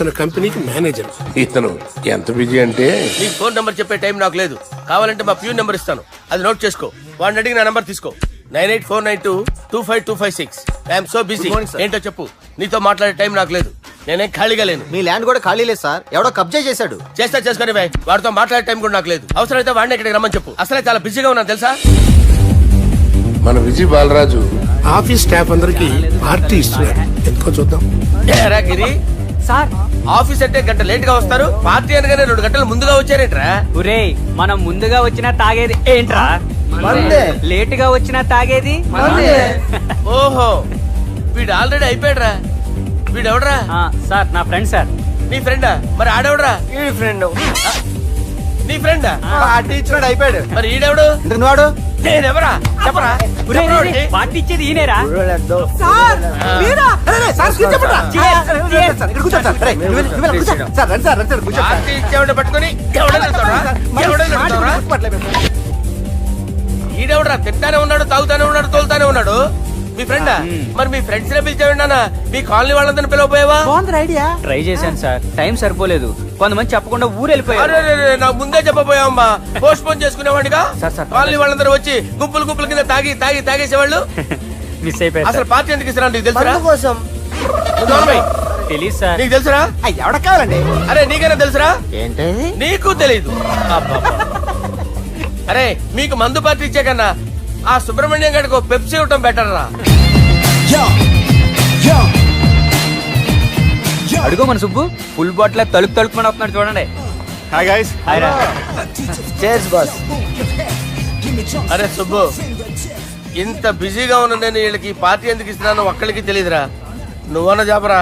కంపెనీకి మేనేజర్. ఇతను ఎంత బిజీ అంటే నీకు ఫోన్ నంబర్ చెప్పే టైం నాకు లేదు. కావాలంటే మా ప్యూన్ నెంబర్ ఇస్తాను, అది నోట్ చేసుకో. వాడిని అడిగి నా నంబర్ తీసుకో. 9849225256. I'm so busy. ఏంటో చెప్పు. నీతో మాట్లాడే టైం నాకు లేదు. నేనేం ఖాళీగా లేను. మీ ల్యాండ్ కూడా ఖాళీ లేదు సార్, ఎవడో కబ్జా చేశాడు. చేస్తా చేసుకుని బాయ్. వాడితో మాట్లాడే టైం కూడా నాకు లేదు. అవసరమైతే వాడిని ఇక్కడికి రమ్మని చెప్పు. అసలే చాలా బిజీగా ఉన్నాను తెలుసా. మన విజయ్ బాలరాజు ఆఫీస్ స్టాఫ్ అందరికి పార్టీ ఇస్తున్నారు. ఎందుకో చూద్దాం. ఏరా గిరి సార్, ఆఫీస్ అంటే గంట లేట్ గా వస్తారు, పార్టీ అనగానే 2 గంటలు ముందుగా వచ్చారేంట్రా? ఒరే మనం ముందుగా వచ్చినా తాగేది ఏంట్రా? లేట్ గా వచ్చినా తాగేది. ఓహో, వీడు ఆల్రెడీ అయిపోయాడ్రా. వీడెవడ్రా? సార్ నా ఫ్రెండ్ సార్. నీ ఫ్రెండా? మరి ఆడెవడ్రా? నీ ఫ్రెండా? పార్టీ ఇచ్చినాడు అయిపోయాడు. మరి ఈడెవడు? వాడు నేనెవరా చెప్పరా? పార్టీ ఇచ్చేది ఈనేరా? పార్టీ ఇచ్చేవాడు పట్టుకొని ఈడెవడరా? తింటానే ఉన్నాడు, తాగుతానే ఉన్నాడు, తోలుతానే ఉన్నాడు. మీ ఫ్రెండా? మరి మీ ఫ్రెండ్స్ నే పిలిచేవాడినా? మీ కాలనీ వాళ్ళందరినీ పిలవపోయావా? ట్రై చేశాను సార్, టైం సరిపోలేదు. కొంతమంది చెప్పకుండా ఊరు వెళ్ళిపోయారు. నాకు ముందే చెప్పపోయావమ్మా. పోస్ట్ పోన్ చేసుకునేవాడిగా. సార్. కాలనీ వాళ్ళందరూ వచ్చి గుంపులు గుంపుల కింద తాగేసేవాళ్ళు. మిస్ అయిపోయారు. అసలు పార్టీ ఎందుకు ఇస్తున్నా నీకు తెలుసురా? తెలీదు సార్. నీకు తెలుసురా? ఎవడ కావాలండి? అరే నీకైనా తెలుసురా? ఏంటి నీకు తెలీదు? అరే మీకు మందు పార్టీ ఇచ్చే కన్నా ఆ సుబ్రహ్మణ్యం గడికి పెప్సీ ఇవ్వటం బెటర్ రా. అడుగు మన సుబ్బు ఫుల్ బాటిల్ తలుపుమని వస్తున్నాడు చూడండి. Hi guys. హాయ్ రా. Chairs boss. అరే సుబ్బు, ఇంత బిజీగా ఉన్న నేను వీళ్ళకి పార్టీ ఎందుకు ఇస్తున్నాను ఒక్కడికి తెలియదురా. నువ్వన్న జాబరా?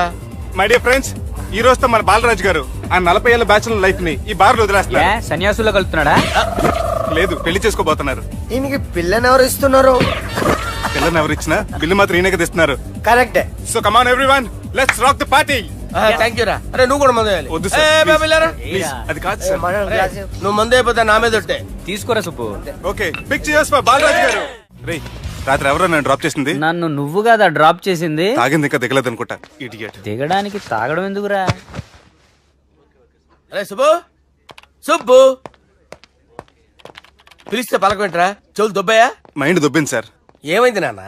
మై డియర్ ఫ్రెండ్స్, ఈ రోజుతో మన బాలరాజు గారు ఆ 40 ఏళ్ల బ్యాచులర్ లైఫ్ ని ఈ బార్ లో వదిలేస్తున్నారు. సన్యాసుల్లో కలుపుతున్నాడా? లేదు, పెళ్లి చేసుకోబోతున్నారు. ఈయనకి పిల్లని ఎవరు ఇస్తున్నారు? పిల్లని ఎవరు ఇచ్చినా బిల్లు మాత్రం ఈయనకి తెస్తున్నారు. కరెక్టే. So come on everyone, let's rock the party. Thank you రా. అరే నువ్వు కూడా మందు వేయాలి. వద్దు ఏ, సార్, బాబు వెళ్ళారా? ప్లీజ్. అది కాదు సార్. నువ్వు మందు అయిపోతే నా మీద ఒట్టే. తీసుకోరా సుబ్బు. ఓకే, పిక్ చేస్ ఫర్ బాలరాజు గారు. రేయ్, రాత్రి ఎవరో నన్ను డ్రాప్ చేసింది? నన్ను నువ్వు కదా డ్రాప్ చేసింది. తాగింది ఇంకా దిగలేదు అనుకుంటా. ఇడియట్. దిగడానికి తాగడం ఎందుకురా? అరే సుబ్బు, సుబ్బు పిలిస్తే పలకమేంట్రా? చెవులు దొబ్బాయా? Mind దొబ్బింది sir. ఏమైంది నాన్న?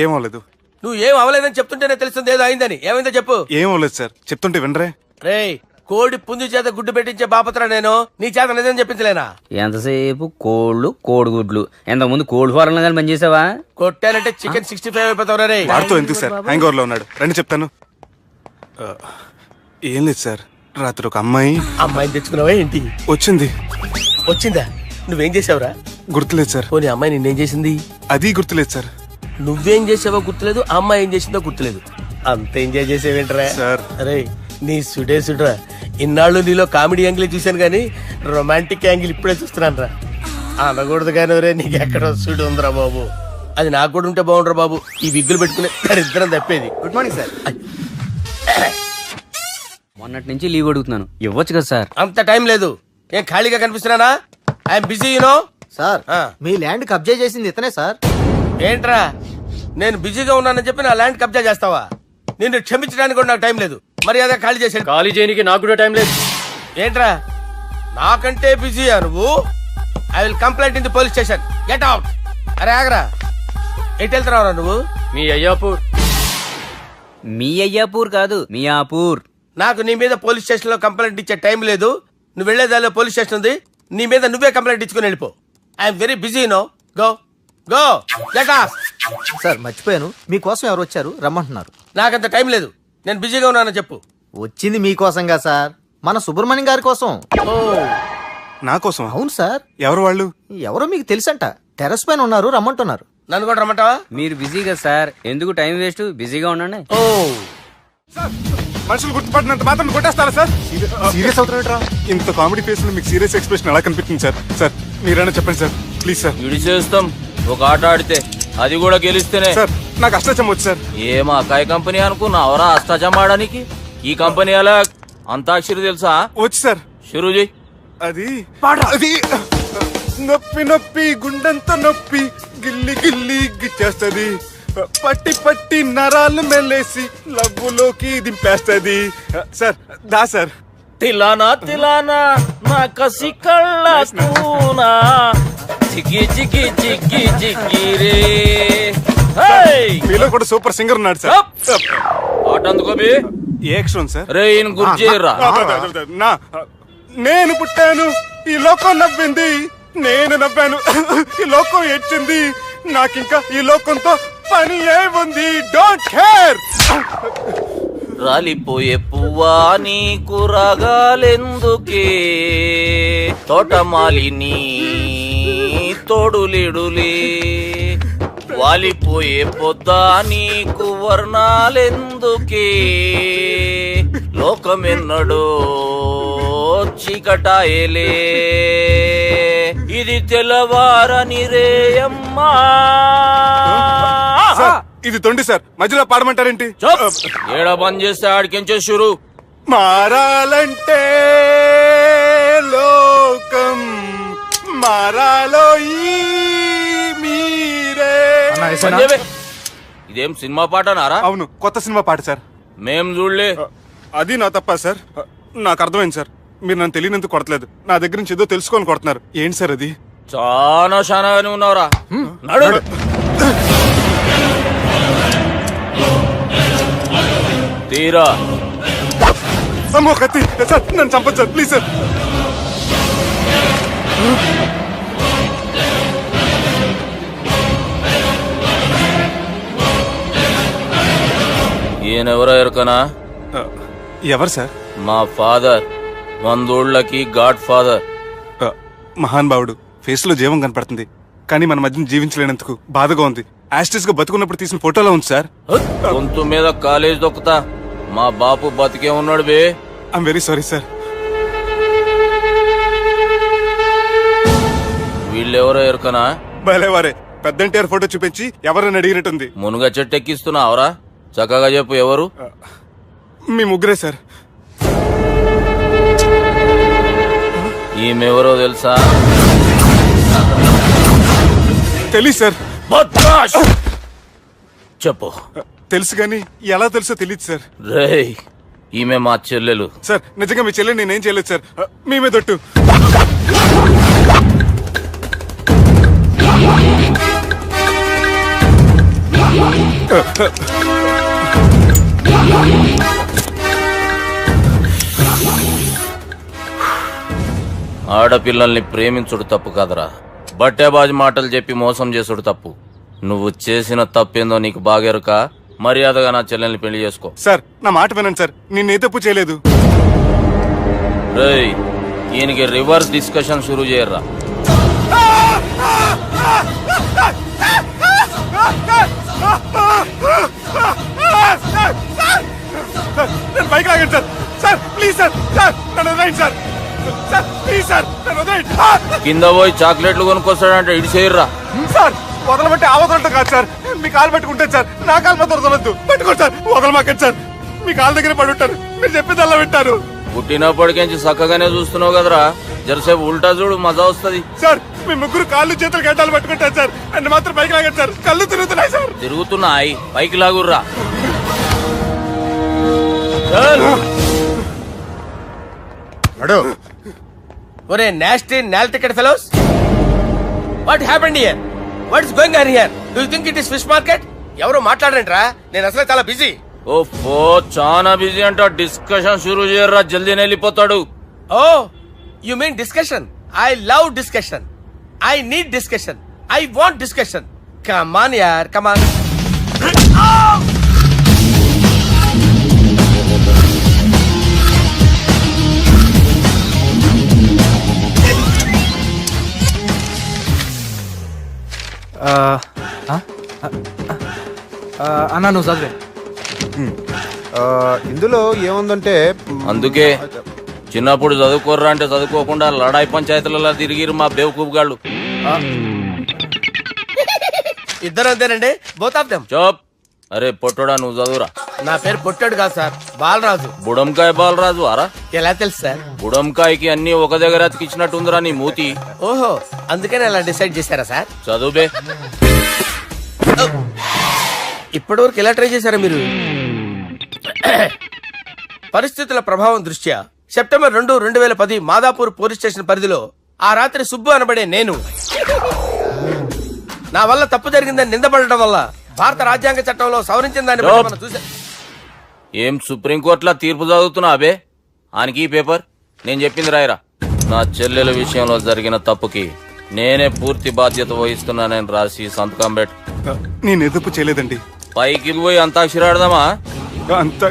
ఏమవలేదు. నువ్వు ఏం అవ్వలేదని చెప్తుంటేనే తెలుస్తుంది ఏదో అయిందని. ఏమైందో చెప్పు. ఏమవలేదు సార్, చెప్తుంటే వినరే. రేయ్, కోడి పుంజు చేత గుడ్డు పెట్టించే బాపత్రా నేను. నీ చేత నిజం చెప్పించలేనా? ఎంతసేపు కోళ్ళు కోడిగుడ్లు. ఎంతకుముందు కోడి ఫారంలో కానీ పనిచేసావా? కొట్టానంటే చికెన్ 65 అయిపోతావు రే. వాడుతూ ఎందుకు సార్, హ్యాంగ్ ఓవర్ లో ఉన్నాడు. రండి చెప్తాను. ఏం లేదు సార్, రాత్రి ఒక అమ్మాయిని తెచ్చుకున్నావా ఏంటి? వచ్చింది. వచ్చిందా? నువ్వేం చేసావురా? గుర్తులేదు సార్. పోనీ అమ్మాయి నిన్నేం చేసింది? అది గుర్తులేదు సార్. నువ్వేం చేసావో గుర్తులేదు, ఆ అమ్మాయి ఏం చేసిందో గుర్తులేదు. అంత ఎంజాయ్ చేసేవేంట్రా సార్? అరే నీ సుడే సుడ్రా. ఇన్నాళ్ళు నీలో కామెడీ యాంగిల్ చూశాను కానీ రొమాంటిక్ యాంగిల్ ఇప్పుడే చూస్తున్నాను రా. అనకూడదు కానీ రే, నీకు ఎక్కడో సుడి ఉందిరా బాబు. అది నాకు కూడా ఉంటే బాగుండ్రా బాబు. ఈ విగ్గులు పెట్టుకునే ఇద్దరం తప్పేది. Good morning sir. మొన్నటి నుంచి లీవ్ అడుగుతున్నాను, ఇవ్వచ్చు కదా సార్? అంత టైం లేదు. ఏం ఖాళీగా కనిపిస్తున్నానా? I'm busy you know. సార్, మీ ల్యాండ్ కబ్జా చేసింది ఇతనే సార్. ఏంట్రా, నేను బిజీగా ఉన్నానని చెప్పి నా ల్యాండ్ కబ్జా చేస్తావా? నిన్ను క్షమించడానికి కూడా నాకు టైం లేదు. మరి అదే ఖాళీ చేసాడు. ఖాళీ చేయడానికి నాకు కూడా టైం లేదు. ఏంట్రా, నాకంటే బిజీయా నువ్వు? I will complaint in the police station. Get out. అరే ఆగరా, ఎటు వెళ్తున్నావురా నువ్వు? మీ అయ్యాపూర్. మీ అయ్యాపూర్ కాదు, మియాపూర్. నాకు నీ మీద పోలీస్ స్టేషన్ లో కంప్లైంట్ ఇచ్చే టైం లేదు. నువ్వు వెళ్లేదాలో పోలీస్ స్టేషన్ ఉంది. నీ మీద నువ్వే కంప్లైంట్ ఇచ్చుకుని వెళ్ళిపో. I'm very busy no. Go go get off. Sir మర్చిపోయాను, మీకోసం ఎవరు వచ్చారు రమ్మంటున్నారు. నాకంత టైం లేదు, నేను బిజీగా ఉన్నానని చెప్పు. వచ్చింది మీకోసంగా సార్, మన సుబ్రహ్మణ్యం గారి కోసం. ఓ, నా కోసం? అవును సార్. ఎవరు వాళ్ళు? ఎవరో మీకు తెలుసంట, టెర్రస్ పైన ఉన్నారు, రమ్మంటున్నారు. నన్ను కూడా రమ్మంటావా? మీరు బిజీ కదా సార్, ఎందుకు టైం వేస్ట్, బిజీగా ఉండండి. ఓ, సార్, మనుషులు గుర్తుపడినంత మాత్రం కొట్టేస్తారా సార్? సీరియస్ అవుతున్నారా? ఇంత కామెడీ ఫేస్ లో మీకు సీరియస్ ఎక్స్ప్రెషన్ ఎలా కనిపిస్తుంది సార్? సార్ మీరైనా చెప్పండి సార్, ప్లీజ్ సార్. చేస్తాం ఒక ఆట ఆడితే, అది కూడా గెలిస్తేనే. సార్ నాకు అష్టచమ్మ వచ్చు సార్. ఏం అకాయ కంపెనీ అనుకున్నావరా అష్టాచమ్మ ఆడడానికి? ఈ కంపెనీ అలా అంతాక్షరి తెలుసా? వచ్చు సార్. షురూ చేయి. అది అది నొప్పి నొప్పి గుండెంత నొప్పి గిల్లి గిల్లి గిచ్చేస్తుంది. పట్టి పట్టి నరాలు మెల్లేసి లవ్వులోకి దింపేస్తుంది. సార్ దా సార్. తిలానా తిలానా నా కసి కళ్ళ కూనా జిగి జిగి జిగి జిగి రే. మీలో కూడా సూపర్ సింగర్ ఉన్నాడు సార్. ఆట అందుకోబి ఏ అక్షరం సార్? రే ఈయన గుర్తు చేయరా. నా నేను పుట్టాను, ఈ లోకం నవ్వింది, నేను నవ్వాను, ఈ లోకం ఏడ్చింది, నాకింకా ఈ లోకంతో పని ఏముంది, డోంట్ కేర్. రాలిపోయే పువ్వా నీకు రాగాలెందుకే, తోటమాలిని తోడులిడులే, వాలిపోయే పొద్దా నీకు వర్ణాలెందుకే, లోకమెన్నడో చీకటాయలే, ఇది తెల్లవారని రేయమ్మా. సార్, ఇది తొండి సార్, మధ్యలో పాడమంటారేంటి? ఏడా బంద్ చేస్తే ఆడికించే షురు. మారాలంటే లోకం మారాలో ఈ మీరే. బంద్ చేయవే. ఇదేం సినిమా పాట నారా? అవును, కొత్త సినిమా పాట సార్. మేం చూడలే. అది నా తప్ప సార్. నాకు అర్థమైంది సార్, మీరు నన్ను తెలియనందుకు కొడతలేదు, నా దగ్గర నుంచి ఏదో తెలుసుకొని కొడుతున్నారు. ఏంటి సార్ అది? చాలా శానాగానే ఉన్నావురా. నడు. తీరా అమ్మో కత్తి సార్, నన్ను చంపదు సార్, ప్లీజ్ సార్. ఈయనెవరో ఎరకనా? ఎవరు సార్? మా ఫాదర్, 100 గాడ్ ఫాదర్. మహాన్ భావుడు, ఫేస్ లో జీవం కనపడుతుంది, కానీ మన మధ్యన జీవించలేనందుకు బాధగా ఉంది. యాస్టిస్ గా బతుకున్నప్పుడు తీసిన ఫోటోలో ఉంది సార్. గొంతు మీద కాలేజ్ దొక్కుతా. మా బాపు బతికే ఉన్నాడు బే. I'm very sorry sir. వీళ్ళెవరో ఎరకనా? భలేవారే, పెద్ద ఎన్టీఆర్ ఫోటో చూపించి ఎవరని అడిగినట్టుంది. మునుగ చెట్టు ఎక్కిస్తున్నావురా? చక్కగా చెప్పు ఎవరు? మీ ముగ్గురే సార్. ఈమెవరో తెలుసా? తెలీదు సార్. బద్మాష్! చెప్పు. తెలుసు కానీ ఎలా తెలుసో తెలియదు సార్. రేయ్, ఈమె మా చెల్లెలు. సార్ నిజంగా మీ చెల్లెని నేనేం చేయలేదు సార్, మీ మీద ఒట్టు. ఆడపిల్లల్ని ప్రేమించుడు తప్పు కాదురా, బట్టేబాజు మాటలు చెప్పి మోసం చేసుడు తప్పు. నువ్వు చేసిన తప్పేందో నీకు బాగెరుక. మర్యాదగా నా చెల్లెల్ని పెళ్లి చేసుకో. సార్ నా మాట వినండి సార్, నేనే తప్పు చేయలేదు. రేయ్, ఈయనకి రివర్స్ డిస్కషన్ షురూ చేయర్రా. నేను బైక్ లాగండి sir. Sir please sir, sir నన్ను వదిలేయండి సార్. సార్ ప్లీజ్ సార్, నన్ను వదిలేయండి. కింద పోయి చాక్లెట్లు కొనుక్కొస్తాడంటే ఇటు చేయర్రా. సార్ వదలమంటే ఆ వదలటం కాదు సార్, మీ కాలు పట్టుకుంటే సార్, నా కాలు మాత్రం వదలొద్దు. పట్టుకోండి సార్, వదలమాకండి సార్. మీ కాలు దగ్గర పడి ఉంటారు, మీరు చెప్పింది అలా వింటారు. పుట్టినప్పటికేంచి చక్కగానే చూస్తున్నావు కదరా, జరసేపు ఉల్టా చూడు, మజా వస్తుంది. సార్ మీ ముగ్గురు కాళ్ళు చేతులు గడ్డాలు పట్టుకుంటారు సార్, నన్ను మాత్రం బైక్ లాగండి సార్, కళ్ళు తిరుగుతున్నాయి సార్. తిరుగుతున్నాయి, పైకి లాగుర్రా. ఒరే నాస్టీ నాల్ ticket fellows, what happened here? What is going on here? Do you think it is fish market? ఎవరు మాట్లాడండిరా, నేను అసలే చాలా బిజీ. ఓఫో, చాలా బిజీ అంట. డిస్కషన్ షురూ చేయర్రా, జల్దీనే వెళ్ళిపోతాడు. Oh you mean discussion? I love discussion, I need discussion, I want discussion. Come on యార్, కమ్ ఆన్. అన్నా నువ్వు చదివే. ఇందులో ఏముందంటే అందుకే చిన్నప్పుడు చదువుకోర్రా అంటే చదువుకోకుండా లడాయి పంచాయతీలలో తిరిగిరు మా బేవకూపు గాళ్ళు. ఇద్దరు అంతేనండి, బోత్ ఆఫ్ దెమ్. చోప్. అరే పొట్టోడా, నువ్వు చదువురా. నా పేరు పొట్టాడు కాదు సార్, బాలరాజు. బుడంకాయ బాలరాజు అరా? ఎలా తెలుసు సార్? బుడంకాయకి అన్ని ఒక దగ్గర అతికిచ్చినట్టుందిరా నీ మూతి. ఓహో, అందుకని అలా డిసైడ్ చేశారా సార్? చదువుబే. ఇప్పటివరకు ఎలా ట్రై చేశారా మీరు? పరిస్థితుల ప్రభావం దృష్ట్యా సెప్టెంబర్ 2, 2010 మాదాపూర్ పోలీస్ స్టేషన్ పరిధిలో ఆ రాత్రి సుబ్బు అనబడే నేను నా వల్ల తప్పు జరిగిందని నిందపడటం వల్ల భారత రాజ్యాంగ చట్టంలో సవరించిన దాన్ని బట్టి మనం చూసా. ఏం సుప్రీంకోర్టులో తీర్పు చదువుతున్నా అబే? ఆనికి ఈ పేపర్ నేను చెప్పింది రాయరా. నా చెల్లెల విషయంలో జరిగిన తప్పుకి నేనే పూర్తి బాధ్యత వహిస్తున్నానని రాసి సంతకం పెట్టు. నేను ఎదుపు చేయలేదండి. పైకి పోయి అంతాక్షరి ఆడదామా? అంత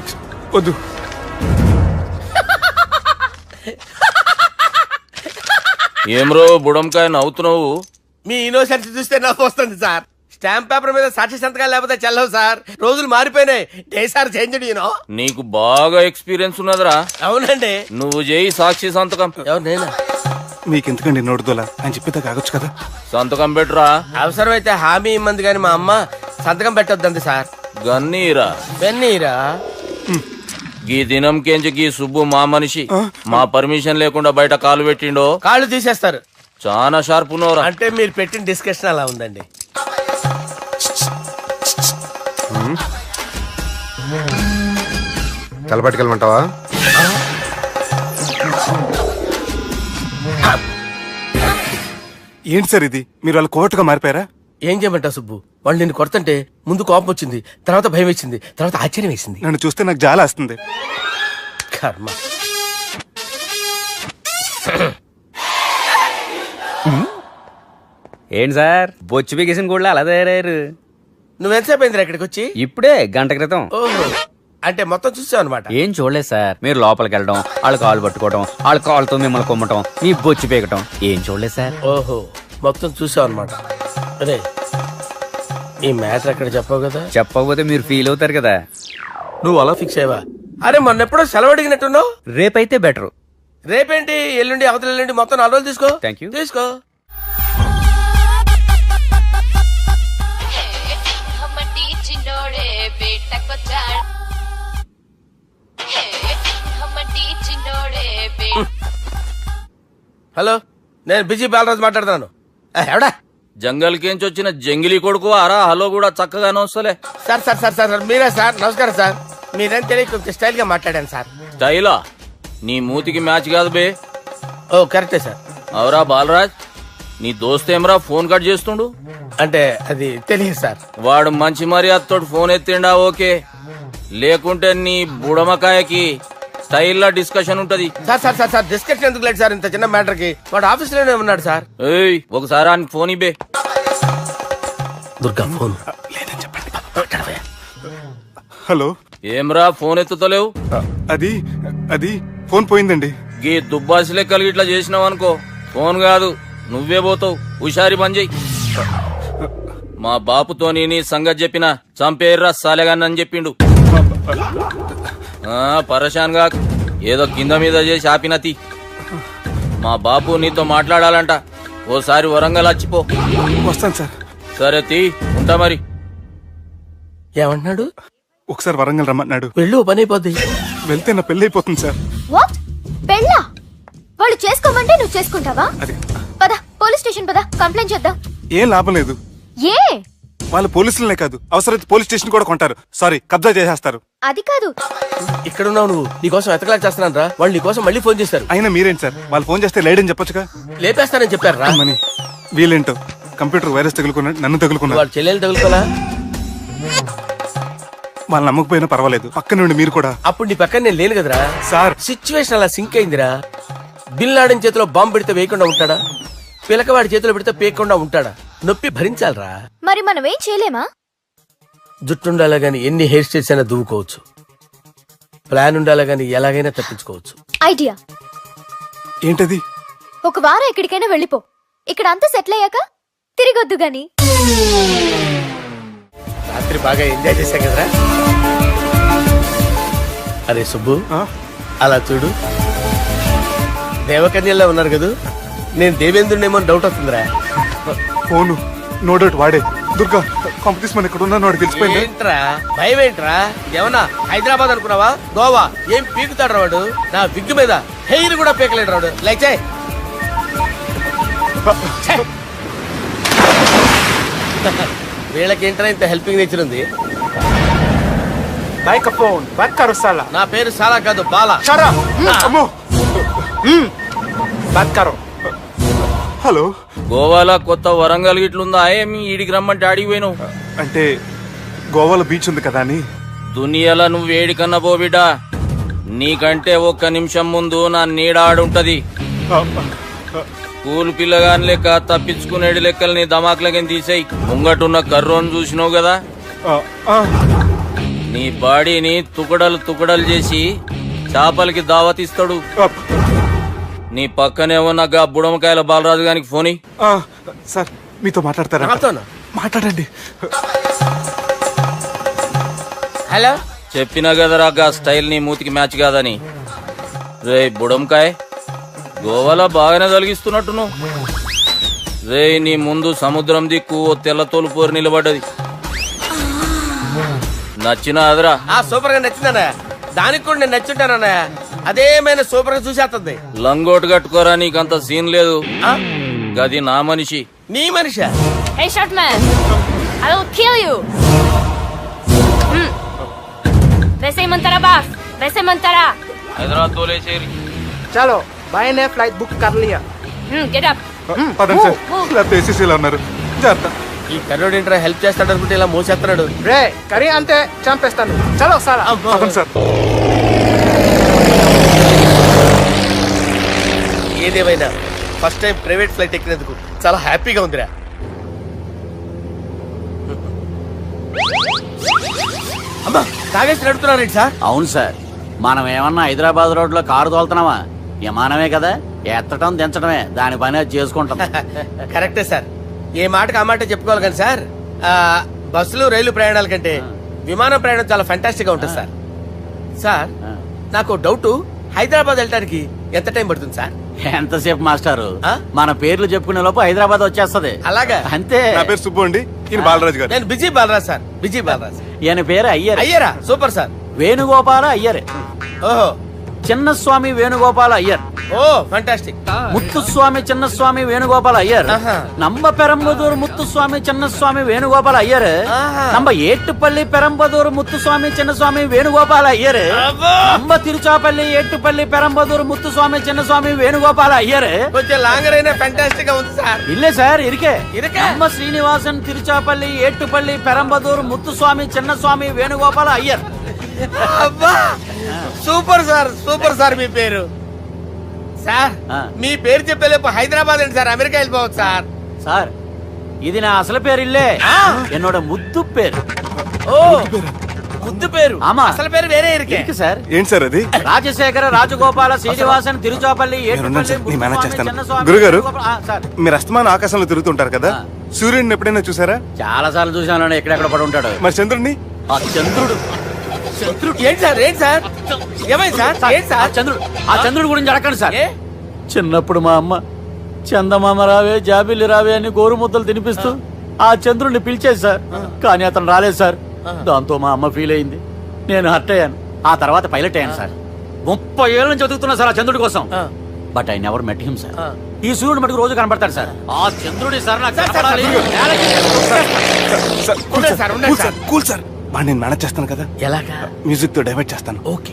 వద్దు. ఏమ్రో బుడంకాయ నవ్వుతున్నావు? మీ ఇన్నోసెన్స్ చూస్తే నాకు వస్తుంది సార్. స్టాంప్ పేపర్ మీద సాక్షి సంతకాలు లేకపోతే చెల్లవు సార్. రోజులు మారిపోయినాయి. Day sir change you know. నీకు బాగా ఎక్స్పీరియన్స్ ఉన్నదిరా. అవునండి. నువ్వు చేయి సాక్షి సంతకం. ఎవరు నేనా? మీకెందుకండి నోడుదోలా అని చెప్పేదా కాగొచ్చు కదా. సంతకం పెట్టురా. అవసరమైతే హామీ ఇమ్మంది కానీ మా అమ్మ సంతకం పెట్టొద్దండి సార్. గన్నీరా వెన్నీరా. గీ దినంకేంచి గీ సుబ్బు మా మనిషి మా పర్మిషన్ లేకుండా బయట కాలు పెట్టిండో కాళ్ళు తీసేస్తారు. చాలా షార్ప్ ఉన్నవరా. అంటే మీరు పెట్టిన డిస్కషన్ అలా ఉందండి. తలపట్టుకెళ్ళమంటావా? ఏంటి సార్ ఇది? మీరు వాళ్ళు కోర్టుగా మారిపోయారా? ఏం చేయమంటావు సుబ్బు? వాళ్ళు నిన్ను కొడుతుంటే ముందు కోపం వచ్చింది, తర్వాత భయం వేసింది, తర్వాత ఆశ్చర్యం వేసింది. నన్ను చూస్తే నాకు జాలి వస్తుంది. కర్మ. ఏంటి సార్ బొచ్చు బిగేసిన కూడా అలా తయారయ్యారు? నువ్వెంతసేపు అయిందిరా ఇక్కడికి వచ్చి? ఇప్పుడే గంట క్రితం. ఓహో, అంటే మొత్తం చూసావు అనమాట. ఏం చూడలేదు సార్. మీరు లోపలికి వెళ్ళడం, వాళ్ళ కాలు పట్టుకోవడం, వాళ్ళ కాళ్ళతో మిమ్మల్ని కొమ్మటం, మీ బొచ్చు పీకటం ఏం చూడలేదు సార్. ఓహో, మొత్తం చూసావు అనమాట. అరే ఈ మ్యాటర్ అక్కడ చెప్పావు కదా. చెప్పకపోతే మీరు ఫీల్ అవుతారు కదా. నువ్వు అలా ఫిక్స్ అయ్యవా? అరే మొన్నెప్పుడో సెలవు అడిగినట్టున్నావు. రేపైతే బెటర్. రేపేంటి, ఎల్లుండి, అవతల ఎల్లుండి, మొత్తం 4 రోజులు తీసుకో. Thank you. తీసుకో. హలో, నేను బిజీ బాలరాజు మాట్లాడుతున్నాను. ఎవడా? జంగల్ కేంచి వచ్చిన జంగిలీ కొడుకు అరా. హలో కూడా చక్కగానే వస్తలే. సార్ సార్ సార్ సార్ మీరే సార్. నమస్కారం సార్. మీరేం తెలియక కొంచెం స్టైల్ గా మాట్లాడాను సార్. స్టైలా? నీ మూతికి మ్యాచ్ కాదు బే. ఓ కరెక్టే సార్. అవరా బాలరాజ్, నీ దోస్త్ ఏమరా ఫోన్ కట్ చేస్తుండు? అంటే అది తెలియదు సార్. వాడు మంచి మర్యాదతో ఫోన్ ఎత్తిండా ఓకే, లేకుంటే నీ బుడమకాయకి స్టైల్లా డిస్కషన్ ఉంటది. Sir sir sir sir discussion ఎందుకు లేదు సార్? ఇంత చిన్న మ్యాటర్ కి వాడు ఆఫీస్ లోనే ఉన్నాడు సార్. ఏయ్ ఒకసారి ఆయనకి ఫోన్ ఇబ్బే. దుర్గా ఫోన్. హలో. ఏమ్రా ఫోన్ ఎత్తుతలేవు? అది అది ఫోన్ పోయిందండి. గీ దుబ్బాసి లెక్కలు ఇట్లా చేసినావు అనుకో, ఫోన్ కాదు నువ్వే పోతావు. హుషారి పని చెయ్యి. మా బాపుతో నీ సంగతి చెప్పిన చంపేర్రా సాలెగాన్ని అని చెప్పిండు. పరేషాన్ గా ఏదో కింద మీద చేసి ఆపినతి. మా బాపు నీతో మాట్లాడాలంట. ఓసారి వరంగల్ వచ్చిపో. వస్తాను సార్. సరే తీ, ఉంటా మరి. ఏమంటున్నాడు? ఒకసారి వరంగల్ రమ్మన్నాడు. వెళ్ళు, పని అయిపోద్ది. వెళ్తే నా పెళ్లి అయిపోతుంది సార్. వాట్? పెళ్ళా? వాళ్ళు చేసుకోమంటే నువ్వు చేసుకుంటావా? అది పద పోలీస్ స్టేషన్ పద, కంప్లైంట్ చేద్దాం. ఏం లాభం లేదు. ఏ? వాళ్ళు పోలీసులనే కాదు, అవసరమైతే పోలీస్ స్టేషన్ కూడా కొంటారు. సారీ, కబ్జా చేసేస్తారు. అది కాదు. ఇక్కడ ఉన్నావు నువ్వు, నీకోసం ఎతకలేక చేస్తున్నాను రా. వాళ్ళు నీకోసం మళ్ళీ ఫోన్ చేస్తారు. అయినా మీరేంటి సార్, వాళ్ళు ఫోన్ చేస్తే లేడని చెప్పొచ్చుగా. లేపేస్తానని చెప్పారు రా. మని వీళ్ళేంటో కంప్యూటర్ వైరస్ తగులుకున్నాడు, నన్ను తగులుకున్నాడు. వాళ్ళు చెల్లెలు తగులుకోలా? వాళ్ళు నమ్మకపోయినా పర్వాలేదు, పక్క నుండి మీరు కూడా. అప్పుడు నీ పక్కన నేను లేను కదరా సార్. సిచ్యువేషన్ అలా సింక్ అయిందిరా. బిల్ లాడెన్ చేతిలో బాంబు పెడితే వేయకుండా ఉంటాడా? పిలకవాడి చేతిలో పెడితే పేయకుండా ఉంటాడా? నొప్పి భరించాలరా. మరి మనం ఏం చేయలేమా? జుట్టుండాలా గాని ఎన్ని హెయిర్ స్టైల్స్ అయినా దువ్వుకోవచ్చు. ప్లాన్ ఉండాలా గాని ఎలాగైనా తప్పించుకోవచ్చు. ఐడియా ఏంటది? ఒక వారం ఎక్కడికైనా వెళ్ళిపో. ఇక్కడ అంతా సెటిల్ అయ్యాక తిరిగొద్దు గాని. రాత్రి బాగా ఎంజాయ్ చేశా కదరా. అరే సుబ్బు, అలా చూడు, దేవకన్యల్లో ఉన్నారు కదా. నేను దేవేంద్రునేమో డౌట్ వస్తుందిరా. ఫోను నో డౌట్ వాడే. దుర్గా కాంపిటీస్ మన ఇక్కడ ఉన్నాను, వాడు తెలిసిపోయింది. ఏంట్రా భయం ఏంట్రా? ఏమన్నా హైదరాబాద్ అనుకున్నావా? గోవా? ఏం పీకుతాడు వాడు? నా విగ్గు మీద హెయిర్ కూడా పీకలేడు రాడు. లైక్ చేయి. వీళ్ళకి ఏంట్రా ఇంత హెల్పింగ్ నేచర్ ఉంది. भाई का फोन बात करो साला నా పేరు సాలా కాదు బాలా. शरा अम्मो बात करो హలో గోవాలో కొత్త వరంగల్ గిట్లుందా ఏమి ఈడికి రమ్మంటే ఆడికి పోయినావు? అంటే గోవాలో బీచ్ ఉంది కదా అని దునియాలో నువ్వు వేడికన్నా పో బిడ్డ, నీకంటే ఒక్క నిమిషం ముందు నా నీడ ఆడుంటది. స్కూల్ పిల్లగాని లెక్క తప్పించుకునేడు లెక్కలు నీ దమాకులకి తీసేయి. ముంగటున్న కర్రోని చూసినావు కదా, నీ బాడీని తుకడలు తుకడలు చేసి చేపలకి దావతిస్తాడు. నీ పక్కనే ఉన్న గా బుడమకాయల బాలరాజు గారికి ఫోని. సార్ మీతో మాట్లాడతారా? నాతోనా? మాట్లాడండి. హలో. చెప్పినా కదరా గా స్టైల్ నీ మూతికి మ్యాచ్ కాదని. రే బుడంకాయ్, గోవాలో బాగానే తొలగిస్తున్నట్టు నువ్వు. రే నీ ముందు సముద్రం దిక్కు ఓ తెల్ల తోలుపోరు నిలబడ్డది. నచ్చిన అదరా? సూపర్ గా నచ్చిందన్నా. దానికి కూడా నేను నచ్చుంటానన్నా. అదేమైనా సూపర్ గా చూసేస్తుంది. లంగోటు కట్టుకోరా, నీకంత సీన్ లేదు. గది నా మనిషి. నీ Manisha? Hey, short man! I will kill you! वैसे ही मंतरा बास, वैसे मंतरा. హైదరాబాద్ తోలేసేరి. चलो भाई ने फ्लाइट बुक कर लिया. Get up. పదండి సార్, లేకపోతే ఏసీసీలో ఉన్నారు. జాగ్రత్త. ఈ కర్రోడు ఏంట్రా హెల్ప్ చేస్తాడు అనుకుంటే ఇలా మోసేస్తున్నాడు. రే కరీ అంతే చంపేస్తాను. చలో సాలా. పదండి సార్. ఏదేమైనా ఫస్ట్ టైం ప్రైవేట్ ఫ్లైట్ ఎక్కినందుకు చాలా హ్యాపీగా ఉందిరా. అమ్మా తాగేసి నడుపుతున్నారేంటి సార్? అవును సార్, మనం ఏమన్నా హైదరాబాద్ రోడ్ లో కారు తోలుతున్నావా? విమానమే కదా, ఎత్తటం దించడమే దాని పని అది చేసుకుంటాం. కరెక్టే సార్. ఏ మాటకు ఆ మాట చెప్పుకోవాలి కానీ సార్, బస్సులు రైలు ప్రయాణాల కంటే విమానం ప్రయాణం చాలా ఫెంటాస్టిక్ గా ఉంటుంది సార్. సార్ నాకు డౌట్, హైదరాబాద్ వెళ్ళడానికి ఎంత టైం పడుతుంది సార్? ఎంతసేపు మాస్టారు, మన పేర్లు చెప్పుకునే లోపు హైదరాబాద్ వచ్చేస్తది. అలాగా? అంతే. నా పేరు సుబ్బు అండి, ఈయన బాలరాజు గారు. నేను busy Balaraj sir. Busy Balaraj. ఈయన పేరు అయ్యర్. అయ్యరా? Super sir. వేణుగోపాల అయ్యర్. ఓహో. చిన్నస్వామి వేణుగోపాల అయ్యర్. Oh fantastic. ముత్తుస్వామి చిన్నస్వామి వేణుగోపాల అయ్యర్. నంబ పెరంబదూరు ముత్తుస్వామి చిన్నస్వామి వేణుగోపాల అయ్యర్. నంబ ఏట్టుపల్లి పెరంబదూరు ముత్తుస్వామి చిన్నస్వామి వేణుగోపాల అయ్యర్. నంబ తిరుచాపల్లి ఏట్టుపల్లి పెరంబదూరు ముత్తుస్వామి చిన్నస్వామి వేణుగోపాల అయ్యర్. కొంచెం లాంగర్ అయినా ఫెంటాస్టిక్ గా ఉంది సార్. ఇల్లే సార్, ఇరికే. ఇరికే. నంబ శ్రీనివాసన్ తిరుచాపల్లి ఏట్టుపల్లి పెరంబదూరు ముత్తుస్వామి చిన్నస్వామి వేణుగోపాల అయ్యర్. అబ్బా సూపర్ సార్, సూపర్ సార్. మీ పేరు సార్, మీ పేరు చెప్పేలేపు హైదరాబాద్ అండి సార్, అమెరికా వెళ్ళిపోవచ్చు సార్. సార్ ఇది నా అసలు పేరు ఇల్లే, ఎన్నోడ ముద్దు పేరు. ఓ ముద్దు పేరు. ఆమా. అసలు పేరు వేరే ఇరికే సార్. ఏంటి సార్ అది? రాజశేఖర రాజగోపాల శ్రీనివాసన్ తిరుచాపల్లి నేను మేనేజ్ చేస్తాను. చిన్నస్వామి గురుగారు, సార్ మీరు అస్తమానం ఆకాశంలో తిరుగుతుంటారు కదా, సూర్యుడిని ఎప్పుడైనా చూసారా? చాలా సార్లు చూసాను, ఎక్కడెక్కడ పడి ఉంటాడు. మరి చంద్రుడిని? ఆ చంద్రుడు. ఏంటి సార్? ఏంటి సార్? ఏమైంది సార్? ఏంటి సార్? ఆ చంద్రుడు గురించి అడగండి సార్. చిన్నప్పుడు మా అమ్మ చందమామ రావే జాబిల్లి రావే అని గోరు ముద్దలు తినిపిస్తూ ఆ చంద్రుడిని పిలిచేది సార్, కానీ అతను రాలేదు సార్. దాంతో మా అమ్మ ఫీల్ అయింది, నేను హర్ట్ అయ్యాను. ఆ తర్వాత పైలట్ అయ్యాను సార్. 30 ఏళ్ళ నుంచి చదువుతున్నా సార్ ఆ చంద్రుడి కోసం. But I never met him sir. ఈ సూర్యుడు మటుకు రోజు కనబడతాడు సార్. ఆ చంద్రుడి సార్ నాకు కనపడాలి. కూల్ సార్, వాడిని నేను మేనేజ్ చేస్తాను కదా. ఎలాగా? మ్యూజిక్ తో డైవర్ట్ చేస్తాను. ఓకే.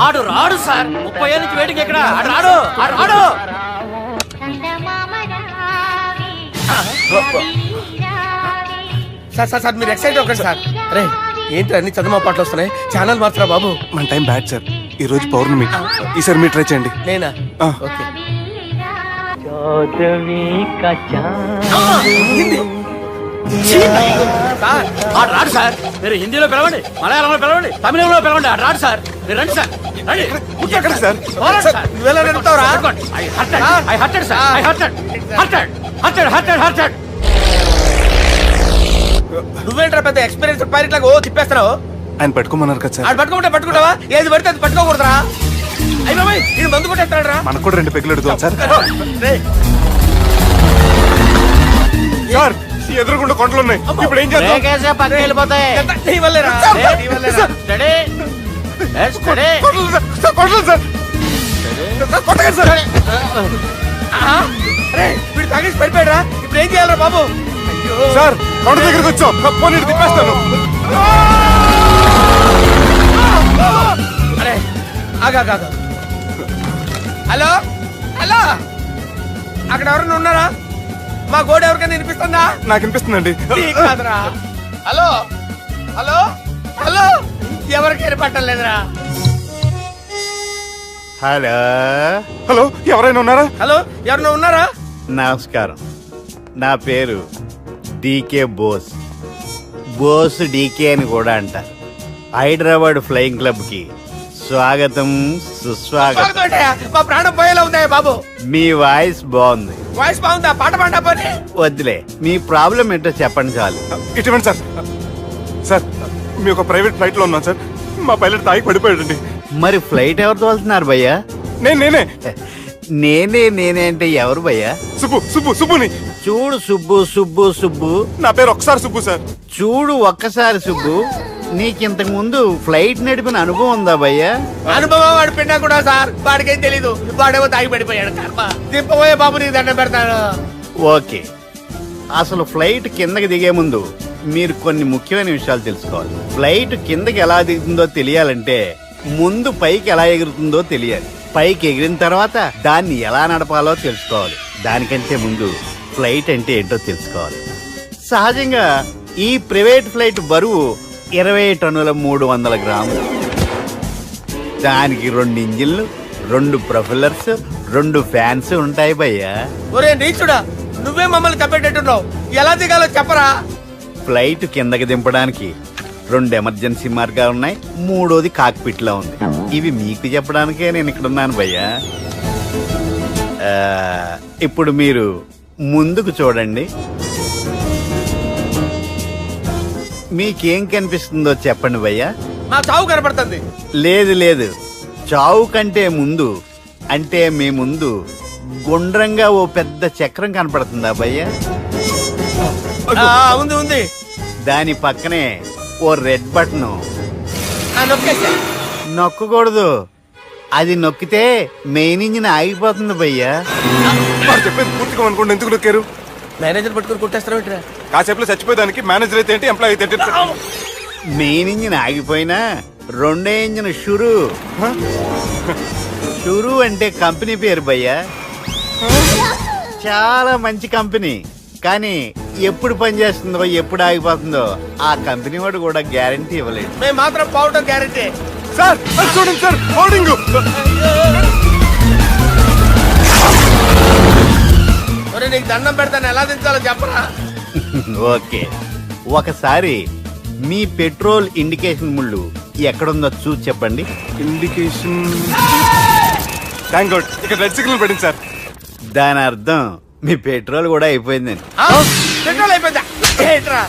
ఆడు రాడు సార్, 30 ఏళ్ళ నుంచి వేడికి ఎక్కడ ఆడు రాడు. ఆడు రాడు. సార్ సార్ సార్ మీరు ఎక్సైట్ అవ్వకండి సార్. రే ఏంటి అన్ని చదువు పాటలు వస్తున్నాయి, ఛానల్ మార్చరా బాబు. మన టైం బ్యాడ్ సార్, ఈ రోజు పౌర్ణమి. ఈసారి మీరు ట్రై చేయండి. నేనా? ఓకే. సార్ ఆడు రాడు సార్. మీరు హిందీలో పిలవండి, మలయాళంలో పిలవండి, తమిళంలో పిలవండి, ఆడు రాడు సార్. మీరు రండి సార్, రండి. ఎక్కడ సార్? నువ్వెలా నడుపుతావురా? నువ్వేంట్రా పెద్ద ఎక్స్పీరియన్స్ పైరెట్ లాగా ఓ తిప్పేస్తున్నావు? ఆయన పట్టుకోమన్నారు కదా సార్. ఆడు పట్టుకుంటావా? ఏది పడితే అది పట్టుకోకూడదురా. అయ్యి బాబాయ్ ఇది మందు కొట్టేస్తాడు రా. మనకు కూడా 2 పెగ్గులు ఎడుతాం సార్. సార్ ఎదురుకుండా కొండలు ఉన్నాయి, ఇప్పుడు ఏం చేద్దాం? పక్కకి వెళ్ళిపోతాయి. నీ వల్లేరా? నీ వల్లేరా? Steady. వీడు తాగేసి పడిపోయాడా? ఇప్పుడు ఏం చేయాలరా బాబు? సార్ కొండ దగ్గరికి వచ్చాం, పోనీ ఇటు తిప్పేస్తాను. అరే ఆగా హలో హలో, అక్కడ ఎవరైనా ఉన్నారా? మా గోడ ఎవరికైనా వినిపిస్తుందా? నాకు వినిపిస్తుందండి. నీకు కాదురా. హలో హలో హలో, ఎవరికి వినపట్టలేదురా. హలో హలో, ఎవరైనా ఉన్నారా? హలో ఎవరైనా ఉన్నారా? నమస్కారం, నా పేరు డీకే బోస్. బోస్ డీకే అని కూడా అంటారు. హైదరాబాద్ ఫ్లయింగ్ క్లబ్ కి స్వాగతం సుస్వాగతం. బాగుందయ్యా, మా ప్రాణం పోయేలా ఉందా బాబు. మీ వాయిస్ బాగుంది. వాయిస్ బాగుందా? పాట పాడా పోనీ. వద్దులే, మీ ప్రాబ్లం ఏంటో చెప్పండి చాలు. ఇటువంటి సార్, సార్ మీ ఒక ప్రైవేట్ ఫ్లైట్ లో ఉన్నాం సార్. మా పైలట్ తాగి పడిపోయాడండి. మరి ఫ్లైట్ ఎవరితో వెళ్తున్నారు భయ్యా? నేనే నేనే అంటే ఎవరు భయ్యా? సుబ్బుని. చూడు సుబ్బు సుబ్బు సుబ్బు, నా పేరు ఒకసారి సుబ్బు సార్. చూడు ఒక్కసారి సుబ్బు, నీకింతకు ముందు ఫ్లైట్ నడిపిన అనుభవం ఉందా భయ్యా? అనుభవం వాడు పిండా కూడా సార్, వాడికేం తెలీదు. వాడేమో తాగి పడిపోయాడు. కర్మ. దింపబోయే బాబు నీకు దండం పెడతాను. ఓకే, అసలు ఫ్లైట్ కిందకి దిగే ముందు మీరు కొన్ని ముఖ్యమైన విషయాలు తెలుసుకోవాలి. ఫ్లైట్ కిందకి ఎలా దిగుతుందో తెలియాలంటే ముందు పైకి ఎలా ఎగురుతుందో తెలియాలి. పైకి ఎగిరిన తర్వాత దాన్ని ఎలా నడపాలో తెలుసుకోవాలి. దానికంటే ముందు ఫ్లైట్ అంటే ఏంటో తెలుసుకోవాలి. సహజంగా ఈ ప్రైవేట్ ఫ్లైట్ బరువు 20 టన్నుల 300 గ్రాములు. దానికి 2 ఇంజిన్లు, 2 ప్రొఫెల్లర్స్, 2 ఫ్యాన్స్ ఉంటాయి భయ్యా. ఒరే నీచుడా, నువ్వే మమ్మల్ని తప్పేటట్టున్నావు. ఎలా దిగాలో చెప్పరా? ఫ్లైట్ కిందకి దింపడానికి 2 ఎమర్జెన్సీ మార్గాలు ఉన్నాయి. 3వది కాక్పిట్ లో ఉంది. ఇవి మీకు చెప్పడానికే నేను ఇక్కడ ఉన్నాను భయ్యా. ఇప్పుడు మీరు ముందుకు చూడండి. మీకేం కనిపిస్తుందో చెప్పండి భయ్యా. మా చావు కనపడుతుంది. లేదు, చావు కంటే ముందు, అంటే మీ ముందు గుండ్రంగా ఓ పెద్ద చక్రం కనపడుతుందా భయ్యా? ఉంది. దాని పక్కనే ఓ రెడ్ బటన్. నొక్కేసా. నొక్కకూడదు, అది నొక్కితే మెయిన్ ఇంజిన్ ఆగిపోతుంది భయ్యా. వాడు చెప్పేది పూర్తిగా అనుకోండి. ఎందుకు నొక్కారు? మేనేజర్ పట్టుకుని కొట్టేస్తారా? కాసేపులో చచ్చిపోయేదానికి మేనేజర్ అయితే ఏంటి, ఎంప్లాయ్ అయితే ఏంటి? మెయిన్ ఇంజిన్ ఆగిపోయినా 2వ ఇంజిన్ షురు అంటే కంపెనీ పేరు భయ్యా. చాలా మంచి కంపెనీ, కానీ ఎప్పుడు పనిచేస్తుందో ఎప్పుడు ఆగిపోతుందో ఆ కంపెనీ వాడు కూడా గ్యారంటీ ఇవ్వలేదు. మేము మాత్రం పోవడం గ్యారంటీ. సార్ అది చూడండి సార్, హోర్డింగ్. ఒరే నీకు దండం పెడతాను, ఎలా దించాలో చెప్పరా? ఓకే, ఒకసారి మీ పెట్రోల్ ఇండికేషన్ ముళ్ళు ఎక్కడుందో చూసి చెప్పండి. ఇండికేషన్. థ్యాంక్ గాడ్, ఇక్కడ రెడ్ సిగ్నల్ పడింది సార్. దాని అర్థం మీ పెట్రోల్ కూడా అయిపోయిందని. పెట్రోల్ అయిపోయిందా? ఏంట్రా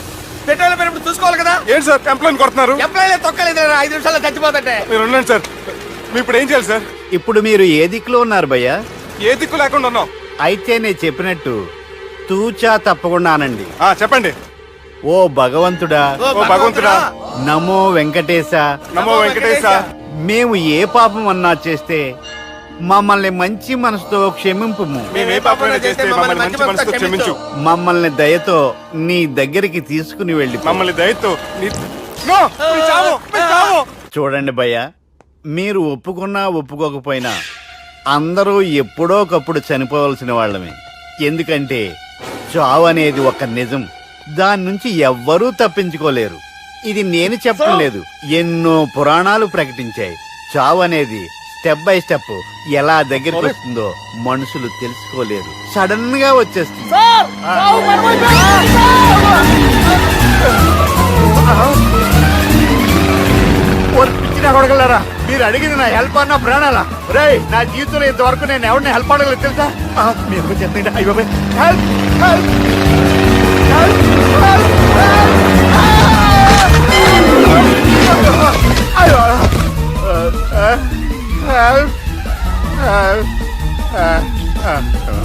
పెట్రోల్ అయిపోయినప్పుడు చూసుకోవాలి కదా. ఏంటి సార్ ఎంప్లాయ్ కొడుతున్నారు? ఎంప్లాయీ తొక్కలేదు. 5 నిమిషాల్లో చచ్చిపోతుంటే. మీరు ఉండండి సార్. మీరు ఇప్పుడు ఏం చేయాలి సార్? ఇప్పుడు మీరు ఏ దిక్కులో ఉన్నారు భయ్యా? ఏ దిక్కు లేకుండా ఉన్నాం. అయితే నేను చెప్పినట్టు తూచా తప్పకుండా అనండి. చెప్పండి. ఓ భగవంతుడా, ఓ భగవంతుడా, నమో వెంకటేశ, నమో వెంకటేశ. మేము ఏ పాపం అన్నా చేస్తే మమ్మల్ని మంచి మనసుతో క్షమింపు. మేమే పాపమైనా చేస్తే మమ్మల్ని మంచి మనసుతో క్షమించు. మమ్మల్ని దయతో నీ దగ్గరికి తీసుకుని వెళ్ళి మమ్మల్ని దయతో నో, మీ చావు, మీ చావు. చూడండి భయ్యా, మీరు ఒప్పుకున్నా ఒప్పుకోకపోయినా అందరూ ఎప్పుడో ఒకప్పుడు చనిపోవలసిన వాళ్ళమే. ఎందుకంటే చావు అనేది ఒక నిజం, దాని నుంచి ఎవ్వరూ తప్పించుకోలేరు. ఇది నేను చెప్పడం లేదు, ఎన్నో పురాణాలు ప్రకటించాయి. చావు అనేది స్టెప్ బై స్టెప్ ఎలా దగ్గరికి వస్తుందో మనుషులు తెలుసుకోలేరు, సడన్ గా వచ్చేస్తుంది. కొడగలరా, మీరు అడిగింది నా హెల్ప్ అన్న ప్రాణాలా? రే, నా జీవితంలో ఇంతవరకు నేను ఎవరిని హెల్ప్ అడగలేదు తెలుసా? మీరు చెప్పండి. అయ్యో హెల్ప్, హెల్ప్,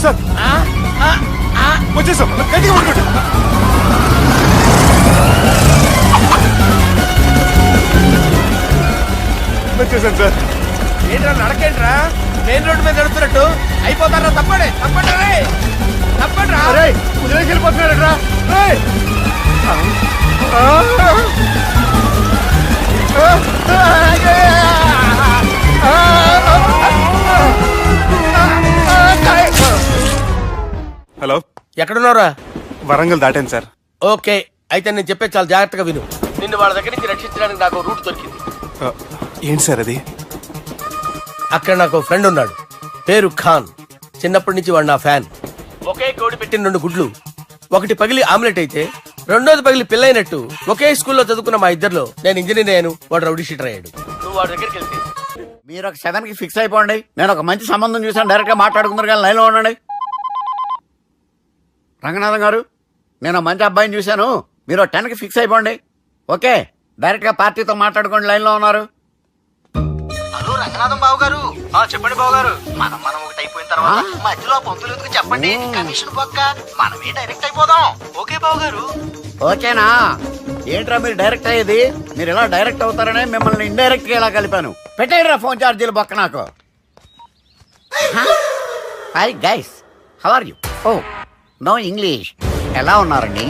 సార్ వచ్చేసాం. గట్టిగా పట్టుకోండి. వచ్చేసాను సార్. ఏంట్రా నడకేంట్రా? మెయిన్ రోడ్డు మీద నడుస్తున్నట్టు అయిపోతారా? తప్పండి. వెళ్ళిపోతున్నారా హలో, ఎక్కడున్నారా? వరంగల్ దాటాను సార్. ఓకే, అయితే నేను చెప్పే చాలా జాగ్రత్తగా విను. నిన్ను వాళ్ళ దగ్గర నుంచి రక్షించడానికి నాకు రూట్ దొరికింది. ఏంటి సార్ అది? అక్కడ నాకు ఫ్రెండ్ ఉన్నాడు, పేరు ఖాన్. చిన్నప్పటి నుంచి వాడు నా ఫ్యాన్. ఒకే కోడి పెట్టిన 2 గుడ్లు, ఒకటి పగిలి ఆమ్లెట్ అయితే రెండోది పగిలి పిల్లైనట్టు ఒకే స్కూల్లో చదువుకున్న మా ఇద్దరిలో నేను ఇంజనీర్ అయ్యాను, వాడు రౌడీ షీటర్ అయ్యాడు. నువ్వు వాడి దగ్గరికి వెళ్తే మీరు ఒక 7కి ఫిక్స్ అయిపోండి. నేను ఒక మంచి సంబంధం చూసాను, డైరెక్ట్ గా మాట్లాడుకున్నారు కానీ లైన్లో ఉండండి. రంగనాథం గారు, నేను ఒక మంచి అబ్బాయిని చూశాను, మీరు 10కి ఫిక్స్ అయిపోండి. ఓకే, డైరెక్ట్ గా పార్టీతో మాట్లాడుకోండి, లైన్లో ఉన్నారు. హలో రంగనాథం బాబు గారు. చెప్పండి బాబు గారు. మనం ఒకటి అయిపోయిన తర్వాత మధ్యలో పంతులు ఎందుకు చెప్పండి, కమిషన్ పక్క మనమే డైరెక్ట్ అయిపోదాం. ఓకే బాబు గారు. ఓకేనా? ఏంట్రా మీరు డైరెక్ట్ అయ్యేది? మీరు ఇలా డైరెక్ట్ అవుతారనే మిమ్మల్ని ఇండైరెక్ట్ గా ఇలా కలిపాను. పెట్టేయండిరా ఫోన్ ఛార్జీలు బొక్క నాకు. Hi guys, how are you? Oh no English. ఎలా ఉన్నారండి?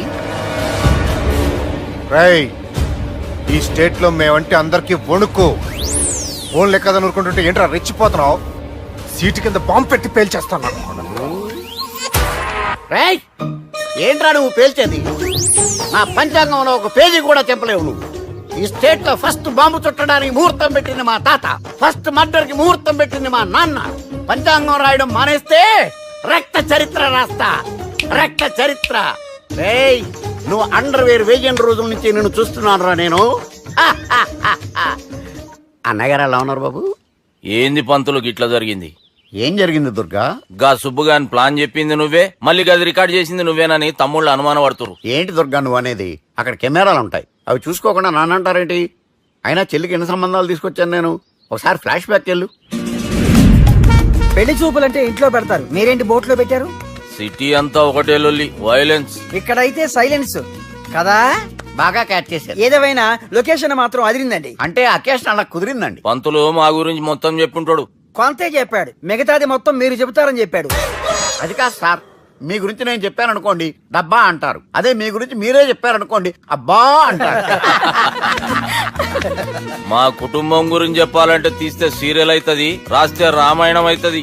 రేయ్, ఈ స్టేట్ లో మేమంటే అందరికి వణుకు. ఫోన్ లెక్క అనుకుంటుంటే ఏంట్రా రెచ్చిపోతున్నావు? సీటు కింద బాంబు పెట్టి పేల్చేస్తాను. రేయ్, ఏంట్రా నువ్వు పేల్చేది? నా పంచాంగంలో ఒక పేజీ కూడా చెప్పలేవు నువ్వు. ఈ స్టేట్ లో ఫస్ట్ బాంబు చుట్టడానికి ముహూర్తం పెట్టింది మా తాత, ఫస్ట్ మర్డర్ కి ముహూర్తం పెట్టింది మా నాన్న. పంచాంగం రాయడం మానేస్తే రక్త చరిత్ర రాస్తా, రక్త చరిత్ర. రేయ్, నువ్వు అండర్వేర్ వేయని రోజుల నుంచి నిన్ను చూస్తున్నాను రా నేను. అన్నగారు ఎలా ఉన్నారు బాబు? ఏంది పంతులు గిట్లా జరిగింది? ఏం జరిగింది దుర్గా? గా సుబ్బుగాని ప్లాన్ చెప్పింది నువ్వే, మళ్ళీ గది రికార్డ్ చేసింది నువ్వేనని తమ్ముళ్ళు అనుమానం పడుతురు. ఏంటి దుర్గా నువ్వు అనేది? అక్కడ కెమెరాలు ఉంటాయి, అవి చూసుకోకుండా నాన్నంటారేంటి? అయినా చెల్లికి ఎన్ని సంబంధాలు తీసుకొచ్చాను నేను. ఒకసారి ఫ్లాష్ బ్యాక్ వెళ్ళు. పెళ్లి చూపులంటే ఇంట్లో పెడతారు, మీరేంటి బోట్లో పెట్టారు? సిటీ అంతా ఒకటే లొల్లి, వైలెన్స్. ఇక్కడైతే సైలెన్స్ కదా. బాగా క్యాచ్ చేశారు. ఏదేమైనా లొకేషన్ మాత్రం అదిరిందండి. అంటే అకేషన్ అలా కుదిరిందండి. పంతులు మా గురించి మొత్తం చెప్పుంటాడు. కొంతే చెప్పాడు, మిగతాది మొత్తం మీరు చెబుతారని చెప్పాడు. అది కాదు సార్, మీ గురించి నేను చెప్పాను అనుకోండి డబ్బా అంటారు, అదే మీ గురించి మీరే చెప్పారనుకోండి అబ్బా అంటారు. మా కుటుంబం గురించి చెప్పాలంటే తీస్తే సీరియల్ అవుతుంది, రాస్తే రామాయణం అవుతుంది.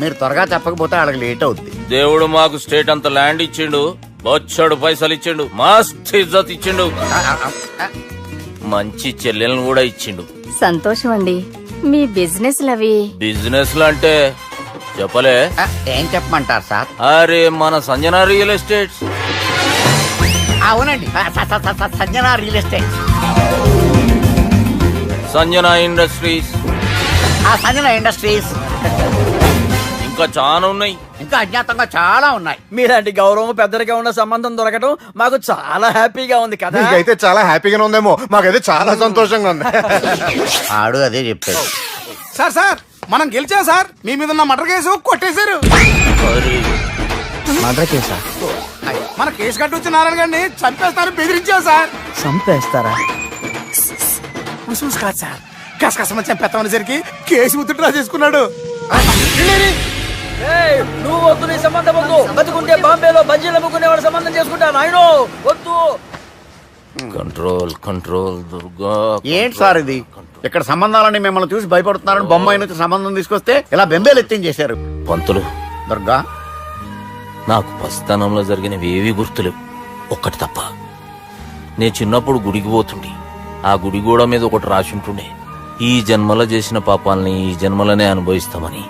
మీరు త్వరగా చెప్పకపోతే వాళ్ళకి లేట్ అవుద్ది. దేవుడు మాకు స్టేట్ అంత ల్యాండ్ ఇచ్చిండు, బొచ్చడు పైసలు ఇచ్చిండు, మస్త్ ఇజ్జత్ ఇచ్చిండు, మంచి చెల్లెలను కూడా ఇచ్చిండు. సంతోషం అండి. మీ బిజినెస్ లవి బిజినెస్ అంటే చెప్పలే. ఏం చెప్పమంటారు సార్? అరే మన సంజన రియల్ ఎస్టేట్స్. అవునండి, Sanjana real estate, Sanjana industries, Sanjana industries, ఇంకా చాలా ఉన్నాయి. ఇంకా అజ్ఞాతంగా చాలా ఉన్నాయి. మీలాంటి గౌరవం పెద్దరిగా ఉన్న సంబంధం దొరకడం మాకు చాలా హ్యాపీగా ఉంది కదా. నీకైతే చాలా హ్యాపీగానే ఉందేమో, మాకైతే చాలా సంతోషంగా ఉంది. ఆడు అదే చెప్పాడు. సార్ సార్, మనం గెలిచాం సార్. మీ మీద ఉన్న మర్డర్ కేసు కొట్టేశారు. మర్డర్ కేసా? మన కేసు కట్టి నారాయణ గారిని చంపేస్తారని బెదిరించాం సార్. చంపేస్తారా? చూసి కాదు సార్, కసకసమని చంపేస్తామనేసరికి కేసు ముద్దుట్రా చేసుకున్నాడు. నువ్వు వద్దు, నీ సంబంధం వద్దు. బతుకుంటే బాంబేలో బజ్జీలు అమ్ముకునే వాడు సంబంధం చేసుకుంటా నాయనో, వద్దు. Control control Durga. ఏంటి సార్ ఇది? ఇక్కడ సంబంధాలని మిమ్మల్ని చూసి భయపడుతున్నారని బొమ్మాయి నుంచి సంబంధం తీసుకొస్తే ఇలా బెంబేలు ఎత్తించేశారు. పంతులు, దుర్గా, నాకు పసితనంలో జరిగినవి ఏవి గుర్తులేవు, ఒక్కటి తప్ప. నేను చిన్నప్పుడు గుడికి పోతుండే, ఆ గుడి గోడ మీద ఒకటి రాసి ఉంటుండే, ఈ జన్మలో చేసిన పాపాలని ఈ జన్మలనే అనుభవిస్తామని.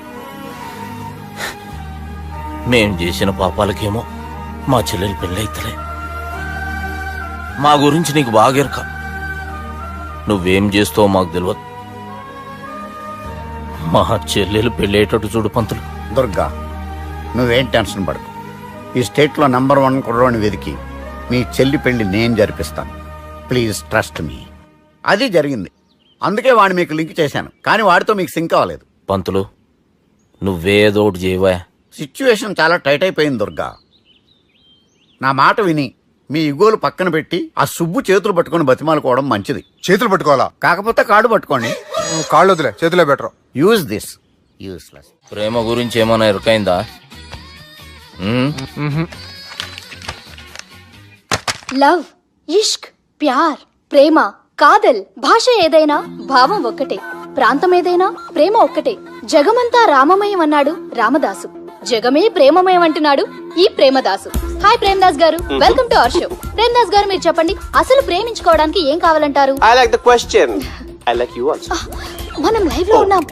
మేం చేసిన పాపాలకేమో మా చెల్లెలు పెళ్ళైతలే. మా గురించి నీకు బాగెరక, నువ్వేం చేస్తావో మాకు తెలియదు. మా చెల్లెలు పెళ్ళేటట్టు చూడు పంతులు. దుర్గా, నువ్వేం టెన్షన్ పడకు. ఈ స్టేట్ లో నంబర్ 1 కుర్రోని వెతికి మీ చెల్లి పెళ్లి నేను జరిపిస్తాను. Please trust me. అది జరిగింది, అందుకే వాడిని మీకు లింక్ చేశాను, కానీ వాడితో మీకు సింక్ అవ్వలేదు. పంతులు, నువ్వేదో ఒకటి చేయవా. సిచ్యువేషన్ చాలా టైట్ అయిపోయింది దుర్గా. నా మాట విని మీ ఇగోలు పక్కన పెట్టి ఆ సుబ్బు చేతులు పట్టుకొని బతిమాలుకోవడం మంచిది. చేతులు పట్టుకోవాలా? కాకపోతే కాడు పట్టుకోండి. కాళ్ళు వదిలే, చేతులే బెటర్. Use this. యూస్లెస్. ప్రేమ గురించి ఏమైనా ఎరుకైందా? లవ్, ఇష్క్, ప్యార్, ప్రేమ, కాదల్ భాష ఏదైనా భావం ఒక్కటే, ప్రాంతం ఏదైనా ప్రేమ ఒక్కటే. జగమంతా రామమయం అన్నాడు రామదాసు, జగమే ప్రేమమయం అంటున్నాడు ఈ ప్రేమదాసు. హాయ్ ప్రేమదాస్ గారు, welcome to our show. Premadasa గారు మీరు చెప్పండి, అసలు ప్రేమించుకోవడానికి ఏం కావాలంటారు? I like the question. I like you also. మనం లైవ్ లో ఉన్నాం.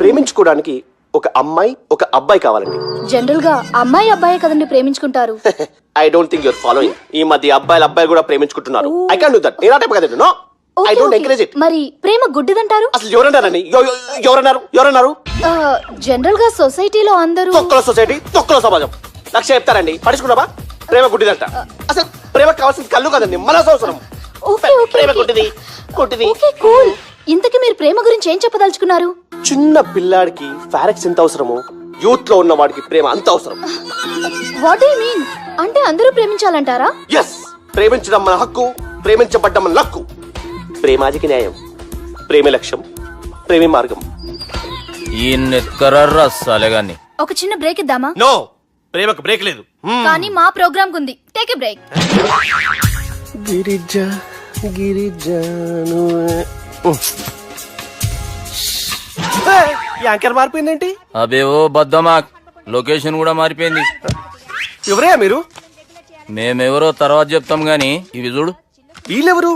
ప్రేమించుకోవడానికి ఒక అమ్మాయి ఒక అబ్బాయి కావాలండి. జనరల్ గా అమ్మాయి అబ్బాయి కదండి ప్రేమించుకుంటారు. I don't think your following. ఈ మధ్య అబ్బాయిలు కూడా ప్రేమించుకుంటున్నారు. I can't do that. నేను ఆ టైప్ కదండి. No, I don't encourage it. మరి ప్రేమ గుడ్డిదంటారు? అసలు ఎవరన్నారండి? ఎవరన్నారు? జనరల్ గా సొసైటీలో అందరూ తొక్కల సొసైటీ, తొక్కల సమాజం లక్ష్య చెప్తారండి. పడుచుకున్నావా? ప్రేమ గుడ్డిదంట. అసలు ప్రేమ కావాల్సింది కళ్ళు కదండి, మనసు అవసరం. ప్రేమ గుడ్డిది. Okay cool. ఇంతకీ మీరు ప్రేమ గురించి ఏం చెప్పదలుచుకున్నారు? చిన్న పిల్లాడికి ఫారెక్స్ ఎంత అవసరమో యూత్ లో ఉన్న వాడికి ప్రేమ అంత అవసరం. What you mean? అంటే అందరూ ప్రేమించాలంటారా? ఎస్, ప్రేమించడం మన హక్కు, ప్రేమించబడ్డం మన లక్కు. ప్రేమాజికి న్యాయం, ప్రేమే లక్ష్యం, ప్రేమే మార్గం. ఈ నెత్కరర్రా సాలెగాన్ని. ఒక చిన్న బ్రేక్ ఇద్దామా? నో, ప్రేమకు బ్రేక్ లేదు. కానీ మా ప్రోగ్రామ్ కుంది. Take a break. యాంకర్ మారిపోయిందేంటి? అబే ఓ బద్దమాక్, లొకేషన్ కూడా మారిపోయింది. ఎవరయ్యా మీరు? మేమెవరో తర్వాత చెప్తాం గాని ఇవి చూడు. వీళ్ళెవరు?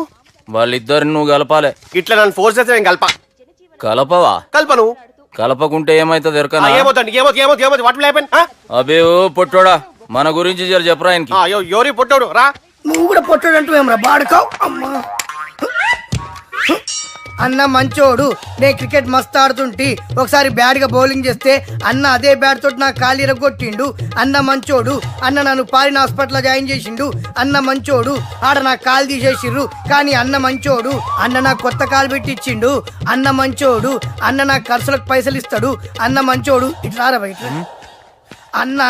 వాళ్ళిద్దరిని నువ్వు కలపాలే. ఇట్లా నన్ను ఫోర్స్ చేస్తే నేను కలపవా? కల్పను. కలపకుంటే ఏమైతుంది ఎరకనా? ఏమవుతుంది? What will happen? అబే ఓ పొట్టోడా, మన గురించి జర చెప్పరా ఆయనకి. ఎవరి పొట్టాడు రా. నువ్వు కూడా పొట్టాడంటూ ఏమరా బాడుకావు. అమ్మా అన్న మంచోడు. నేను క్రికెట్ మస్తు ఆడుతుంటి, ఒకసారి బ్యాట్ గా బౌలింగ్ చేస్తే అన్న అదే బ్యాట్ తోటి నా కాలు ఇరగొట్టిండు. అన్న మంచోడు. అన్న నన్ను పాలిన హాస్పిటల్ జాయిన్ చేసిండు. అన్న మంచోడు. ఆడ నా కాలు తీసేసిర్రు, కానీ అన్న మంచోడు. అన్న నాకు కొత్త కాలు పెట్టిచ్చిండు. అన్న మంచోడు. అన్న నాకు ఖర్చులకు పైసలు ఇస్తాడు. అన్న మంచోడు. ఇట్లా బయట అన్న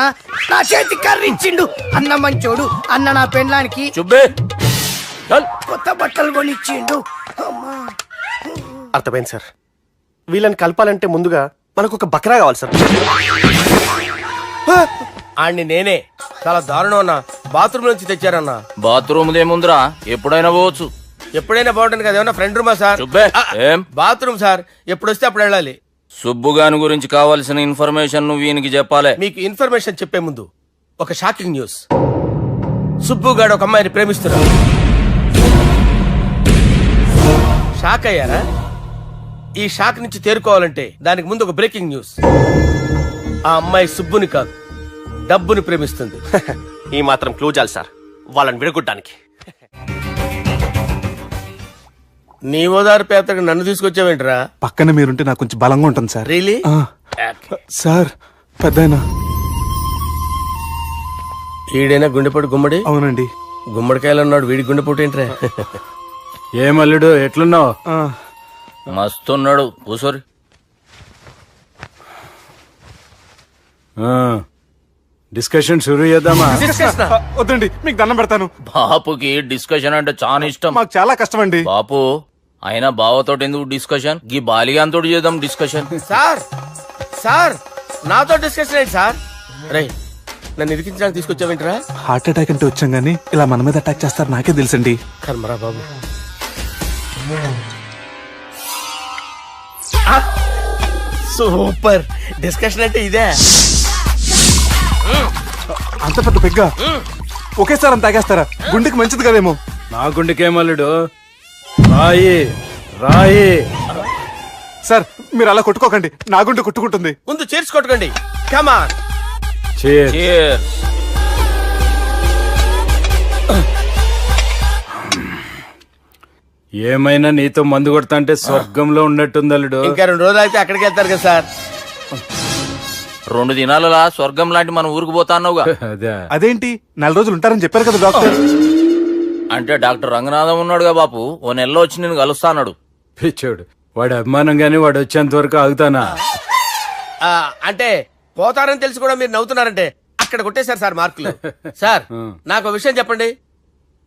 నా చేతి కర్రీ ఇచ్చిండు. అన్న మంచోడు. అన్న నా పెండ్లానికి చుబ్బే కొత్త బట్టలు కొనిచ్చిండు. అమ్మా అర్థమైంది సార్. వీళ్ళని కలపాలంటే ముందుగా మనకు ఒక బక్రా కావాలి సార్. ఆడిని నేనే చాలా దారుణం అన్నా. బాత్రూమ్ నుంచి తెచ్చారన్నా. బాత్రూమ్ దేముందిరా, ఎప్పుడైనా పోవచ్చు. ఎప్పుడైనా బాగుంటుంది కదా. ఏమన్నా ఫ్రెండ్ రూమా సార్? చుబ్బే ఏం బాత్రూమ్ సార్, ఎప్పుడు వస్తే అప్పుడు వెళ్ళాలి. సుబ్బుగాని గురించి కావాల్సిన ఇన్ఫర్మేషన్ నువ్వు వీనికి చెప్పాలే. మీకు ఇన్ఫర్మేషన్ చెప్పే ముందు ఒక షాకింగ్ న్యూస్. సుబ్బుగాడు ఒక అమ్మాయిని ప్రేమిస్తున్నాడు. షాక్ అయ్యారా? ఈ షాక్ నుంచి తేరుకోవాలంటే దానికి ముందు ఒక బ్రేకింగ్ న్యూస్. ఆ అమ్మాయి సుబ్బుని కాదు, డబ్బుని ప్రేమిస్తుంది. ఈ మాత్రం క్లూ చాలు సార్ వాళ్ళని విడగొట్టడానికి. నీ ఓదారు పేదకి నన్ను తీసుకొచ్చావేంట్రా? పక్కన మీరుంటే నాకు కొంచెం బలంగా ఉంటుంది సార్. రియలీ? సార్ పెద్దయినా. ఈడైనా గుండెపోటు గుమ్మడి? అవునండి. గుమ్మడికాయలు అన్నాడు, వీడి గుండెపోటు ఏంట్రా? ఏమల్లుడు ఎట్లున్నావు? మస్తున్నాడు కూసోరి. డిస్కషన్ షురూ చేద్దామా? వద్దండి, మీకు దండం పెడతాను. బాపుకి డిస్కషన్ అంటే చాలా ఇష్టం. మాకు చాలా కష్టం అండి. బాపు అయినా బావతోటి ఎందుకు డిస్కషన్? గీ బాలిగాంతో చేద్దాం డిస్కషన్. సార్ సార్ నాతో డిస్కషన్ ఏంటి సార్? రే నన్ను ఇరికించడానికి తీసుకొచ్చావేంట్రా? హార్ట్ అటాక్ అంటే వచ్చాం గానీ ఇలా మన మీద అటాక్ చేస్తారు నాకే తెలుసండి. కర్మరా బాబు. సూపర్ డిస్కషన్ అంటే ఇదే. అంత పెద్ద పెగ్గ ఒకేసారి అంత తాగేస్తారా? గుండెకి మంచిది కదేమో. నా గుండెకేమల్లుడు రాయి రాయి. సార్ మీరు అలా కొట్టుకోకండి, నా గుండె కొట్టుకుంటుంది. ముందు చేర్చి కొట్టుకోండి. కమాన్. Cheers. ఏమైనా నీతో మందు కొడతా స్వర్గంలో ఉన్నట్టుంది అల్లుడు. ఇంకా 2 రోజులు అయితే అక్కడికి వెళ్తారు కదా సార్. 2 దినాలలా స్వర్గం లాంటి మన ఊరికి పోతా అన్నావుగా. అదే అదేంటి 4 రోజులు ఉంటారని చెప్పారు కదా డాక్టర్. అంటే డాక్టర్ రంగనాథం ఉన్నాడుగా బాపు, ఓ నెలలో వచ్చి నేను కలుస్తా అన్నాడు. పిచ్చోడు, వాడు అభిమానం గాని వాడు వచ్చేంత వరకు ఆగుతానా? అంటే పోతారని తెలిసి కూడా మీరు నవ్వుతున్నారంటే అక్కడ కొట్టేశారు సార్ మార్కులు. సార్ నాకు ఒక విషయం చెప్పండి,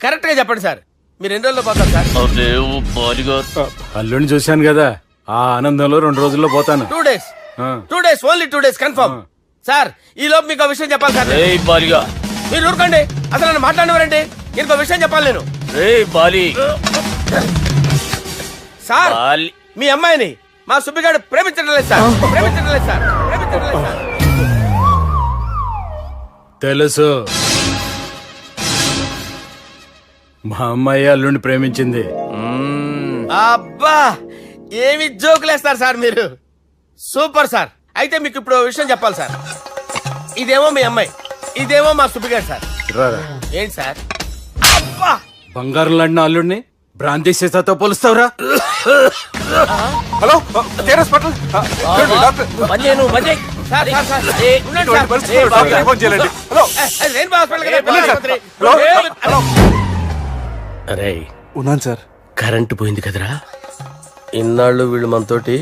కరెక్ట్ గా చెప్పండి సార్. మీరు ఎన్ని రోజుల్లో పోతారు సార్? అల్లుడిని చూశాను కదా, ఆ ఆనందంలో 2 రోజుల్లో పోతాను. 2 days. 2 days, only 2 days confirm. Sir ఈ లోపు మీకు విషయం చెప్పాలి సార్. రేయ్ బాలిగా, మీరు ఊరుకోండి, అసలు నన్ను మాట్లాడినవారండి. ఇంకో విషయం చెప్పాలి నేను. రేయ్ బాలి. Sir Bali. మీ అమ్మాయిని మా సుబ్బిగాడు ప్రేమించడం లేదు సార్. ప్రేమించడం లేదు సార్. ప్రేమించడం లేదు సార్. తెలుసు, మా అమ్మాయి అల్లుడిని ప్రేమించింది. అబ్బా ఏమి జోకులేస్తారు సార్ మీరు. Super sir. అయితే మీకు ఇప్పుడు ఓ విషయం చెప్పాలి సార్. ఇదేమో మీ అమ్మాయి, ఇదేమో మా సుబ్బిగాడు సార్. రారా. ఏంటి సార్? అబ్బా బంగారం లాంటి అల్లుడిని భ్రాంతి సీతాతో పోలుస్తావురా? Hello Care hospital doctor sir sir sir ఉండండి ఇటువంటి సార్. పరిస్థితుల్లో డాక్టర్ ఫోన్ చేయాలండి. హలో అది రెయిన్బో హాస్పిటల్ కదా, పిల్లల ఆసుపత్రి. హలో అరే ఉన్నాను సార్. కరెంటు పోయింది కదరా. ఇన్నాళ్ళు వీళ్ళు మనతోటి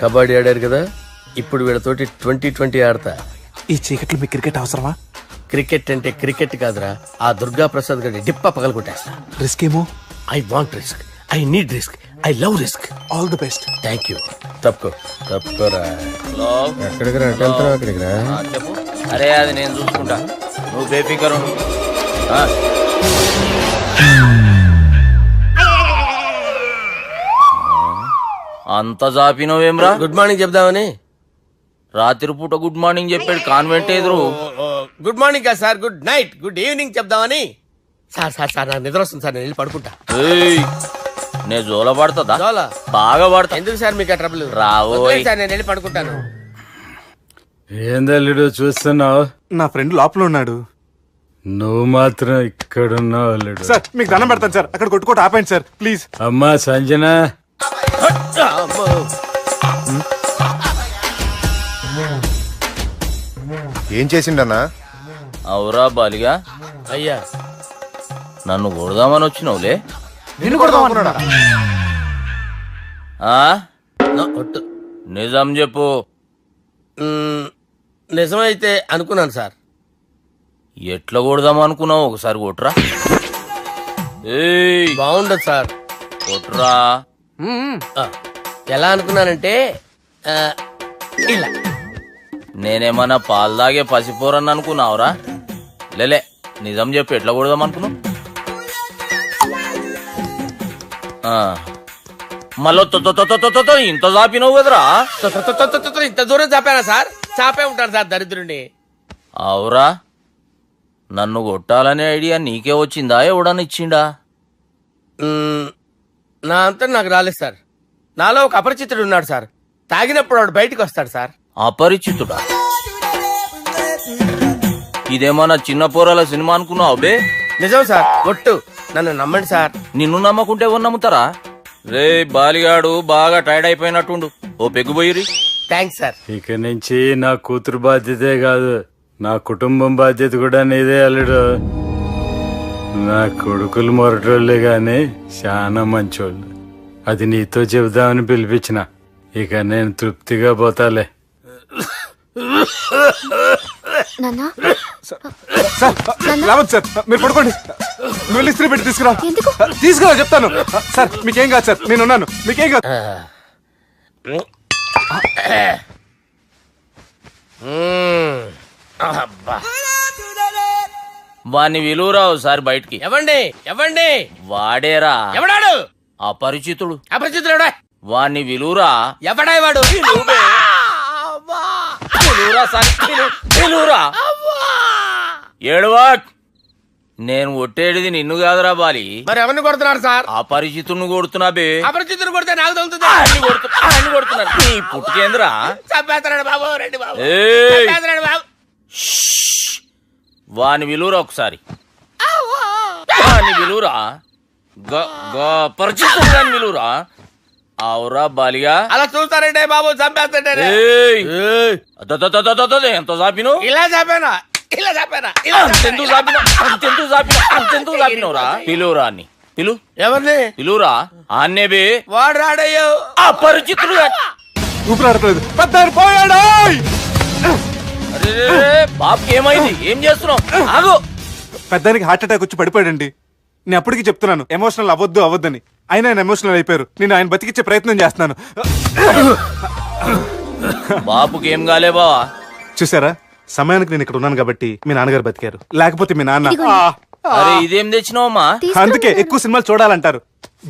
కబడ్డీ ఆడారు కదా, ఇప్పుడు వీళ్ళతోటి 2020 ఆడతా. ఈ చీకట్లో మీ క్రికెట్ అవసరమా? క్రికెట్ అంటే క్రికెట్ కాదురా, ఆ దుర్గా ప్రసాద్ గారి డిప్ప పగల కొట్టేస్తా. రిస్క్ ఏమో. I want risk, I need risk, I love risk. All the best. Thank you. తప్పుకోరా. ఎక్కడికి రా? వెళ్తారా అక్కడికి రా. చెప్పు. అరే అది నేను చూసుకుంటా, నువ్వు బేఫికర్ ఉండు. అంత జాపినవేమ్రా? గుడ్ మార్నింగ్ చెప్దామని. రాత్రి పూట గుడ్ మార్నింగ్ చెప్పాడు కాన్వెంట్ ఎదురు. గుడ్ మార్నింగ్ కాదు sir, good night, good evening చెప్దామని. సార్ సార్ సార్ నాకు నిద్ర వస్తుంది సార్, నేను వెళ్ళి పడుకుంటా. ఏయ్, నే జోల పడుతుందా? జోల? బాగా పడతా. ఎందుకు సార్ మీకు ఆ ట్రబుల్? రావోయ్. సార్ నేను వెళ్ళి పడుకుంటాను. ఏందల్లుడు చూస్తున్నావు? నా ఫ్రెండ్ లోపల ఉన్నాడు. నువ్వు మాత్రం ఇక్కడున్నావు అల్లుడు. సార్ మీకు దండం పెడతాను సార్, అక్కడ కొట్టుకోట ఆపండి సార్ ప్లీజ్. అమ్మా సంజన, ఏం చేసిండన్నా? అవురా బాలిగా, అయ్యా నన్ను కొడదామని వచ్చినావులే. నిన్ను కొడదామన్నాడా? ఆ? ఒట్టు. నిజం చెప్పు. నిజమైతే అనుకున్నాను సార్. ఎట్లా కొడదాం అనుకున్నావు? ఒకసారి కొట్రా. ఏయ్, బాగుండదు సార్. కొట్రా. ఆ, ఎలా అనుకున్నానంటే ఆ, ఇలా. నేనేమన్నా పాలు తాగే పసిపోరని అనుకున్నావురా? లేలే, నిజం చెప్పు, ఎట్లా కొడదాం అనుకున్నావు? మళ్ళీ ఇంత చాపినావు కదరా? ఇంత దూరం చాపానా సార్? చాపే ఉంటాను సార్ దరిద్రుడిని. అవురా, నన్ను కొట్టాలనే ఐడియా నీకే వచ్చిందా? ఎవడన్నా ఇచ్చిండా? నా అంతా నాకు రాలేదు సార్. నాలో ఒక అపరిచితుడు ఉన్నాడు సార్. తాగినప్పుడు వాడు బయటికి వస్తాడు సార్. అపరిచితుడా? ఇదేమన్నా చిన్న పోరాల సినిమా అనుకున్నావు బే? నిజం సార్, ఒట్టు. నన్ను నమ్మండి సార్. నిన్ను నమ్మకుంటే ఎవరు నమ్ముతారా? రే బాలిగాడు బాగా టైర్డ్ అయిపోయినట్టుండు, ఓ పెగ్గుబోయిరి. Thanks sir. ఇక నుంచి నా కూతురు బాధ్యతే కాదు, నా కుటుంబం బాధ్యత కూడా నీదే అల్లుడు. నా కొడుకులు మొరటోళ్లే గాని చాలా మంచోళ్ళు. అది నీతో చెబుదామని పిలిపించిన. ఇక నేను తృప్తిగా పోతాలే. నాన్నా సార్ రావద్దు సార్, మీరు పడుకోండి. నువ్వు వెళ్ళి ఇస్త్రీ పెట్టి తీసుకురా. ఎందుకు? తీసుకురా చెప్తాను. సార్ మీకేం కాదు సార్, నేను ఉన్నాను, మీకేం కాదు. వాణ్ణి విలువరా ఒకసారి బయటికి. ఎవండి ఎవండి? వాడేరా ఎవడాడు? అపరిచితుడు. అపరిచితుడు ఎవడా? వాణ్ణి విలువరా. ఎవడా వాడు? విలువరా సార్, విలువరా. ఏడవా, నేను ఒట్టేడిది నిన్ను కాదురా బాలి. మరి ఎవరిని కొడుతున్నారు సార్? అపరిచితుడిని కొడుతున్నా బే. అపరిచితుడు కొడితే నాకు తగులుతుందా? ఆయన కొడుతున్నారు. నీ పుట్టుకేంద్రా? చంపేస్తున్నాడు బాబు, రండి బాబు. ఏయ్, చంపేస్తున్నాడు బాబు. వాని విలువరా ఒకసారి. వాని విలువరా. పరిచితుడు దాని విలువరా. అవురా బాలిగా. అలా చూస్తారంటే బాబు, చంపేస్తాడే. ఏయ్, ఎంత చాపిను? ఇలా చంపానా? ఇలా చంపానా? అంతెందుకు చాపినవురా? పిలువురా అని పిలు. ఎవరిని పిలువురా. ఆన్నే బే. వాడు రాడయ్యో. అపరిచితుడు. ఊపిరాడట్లేదు. పెద్ద పోయాడు. బాబుకి ఏమైంది? ఏం చేస్తున్నావు? ఆగు. పెద్దానికి హార్ట్ అటాక్ వచ్చి పడిపోయాడండి. నేను అప్పటికి చెప్తున్నాను ఎమోషనల్ అవ్వద్దని. అయినా ఆయన ఎమోషనల్ అయిపోయారు. నేను ఆయన బతికిచ్చే ప్రయత్నం చేస్తున్నాను. బాబుకి ఏం కాలే బావా? చూసారా, సమయానికి నేను ఇక్కడ ఉన్నాను కాబట్టి మీ నాన్నగారు బతికారు, లేకపోతే మీ నాన్న అరే ఇదేం తెచ్చినావమ్మా? అందుకే ఎక్కువ సినిమాలు చూడాలంటారు.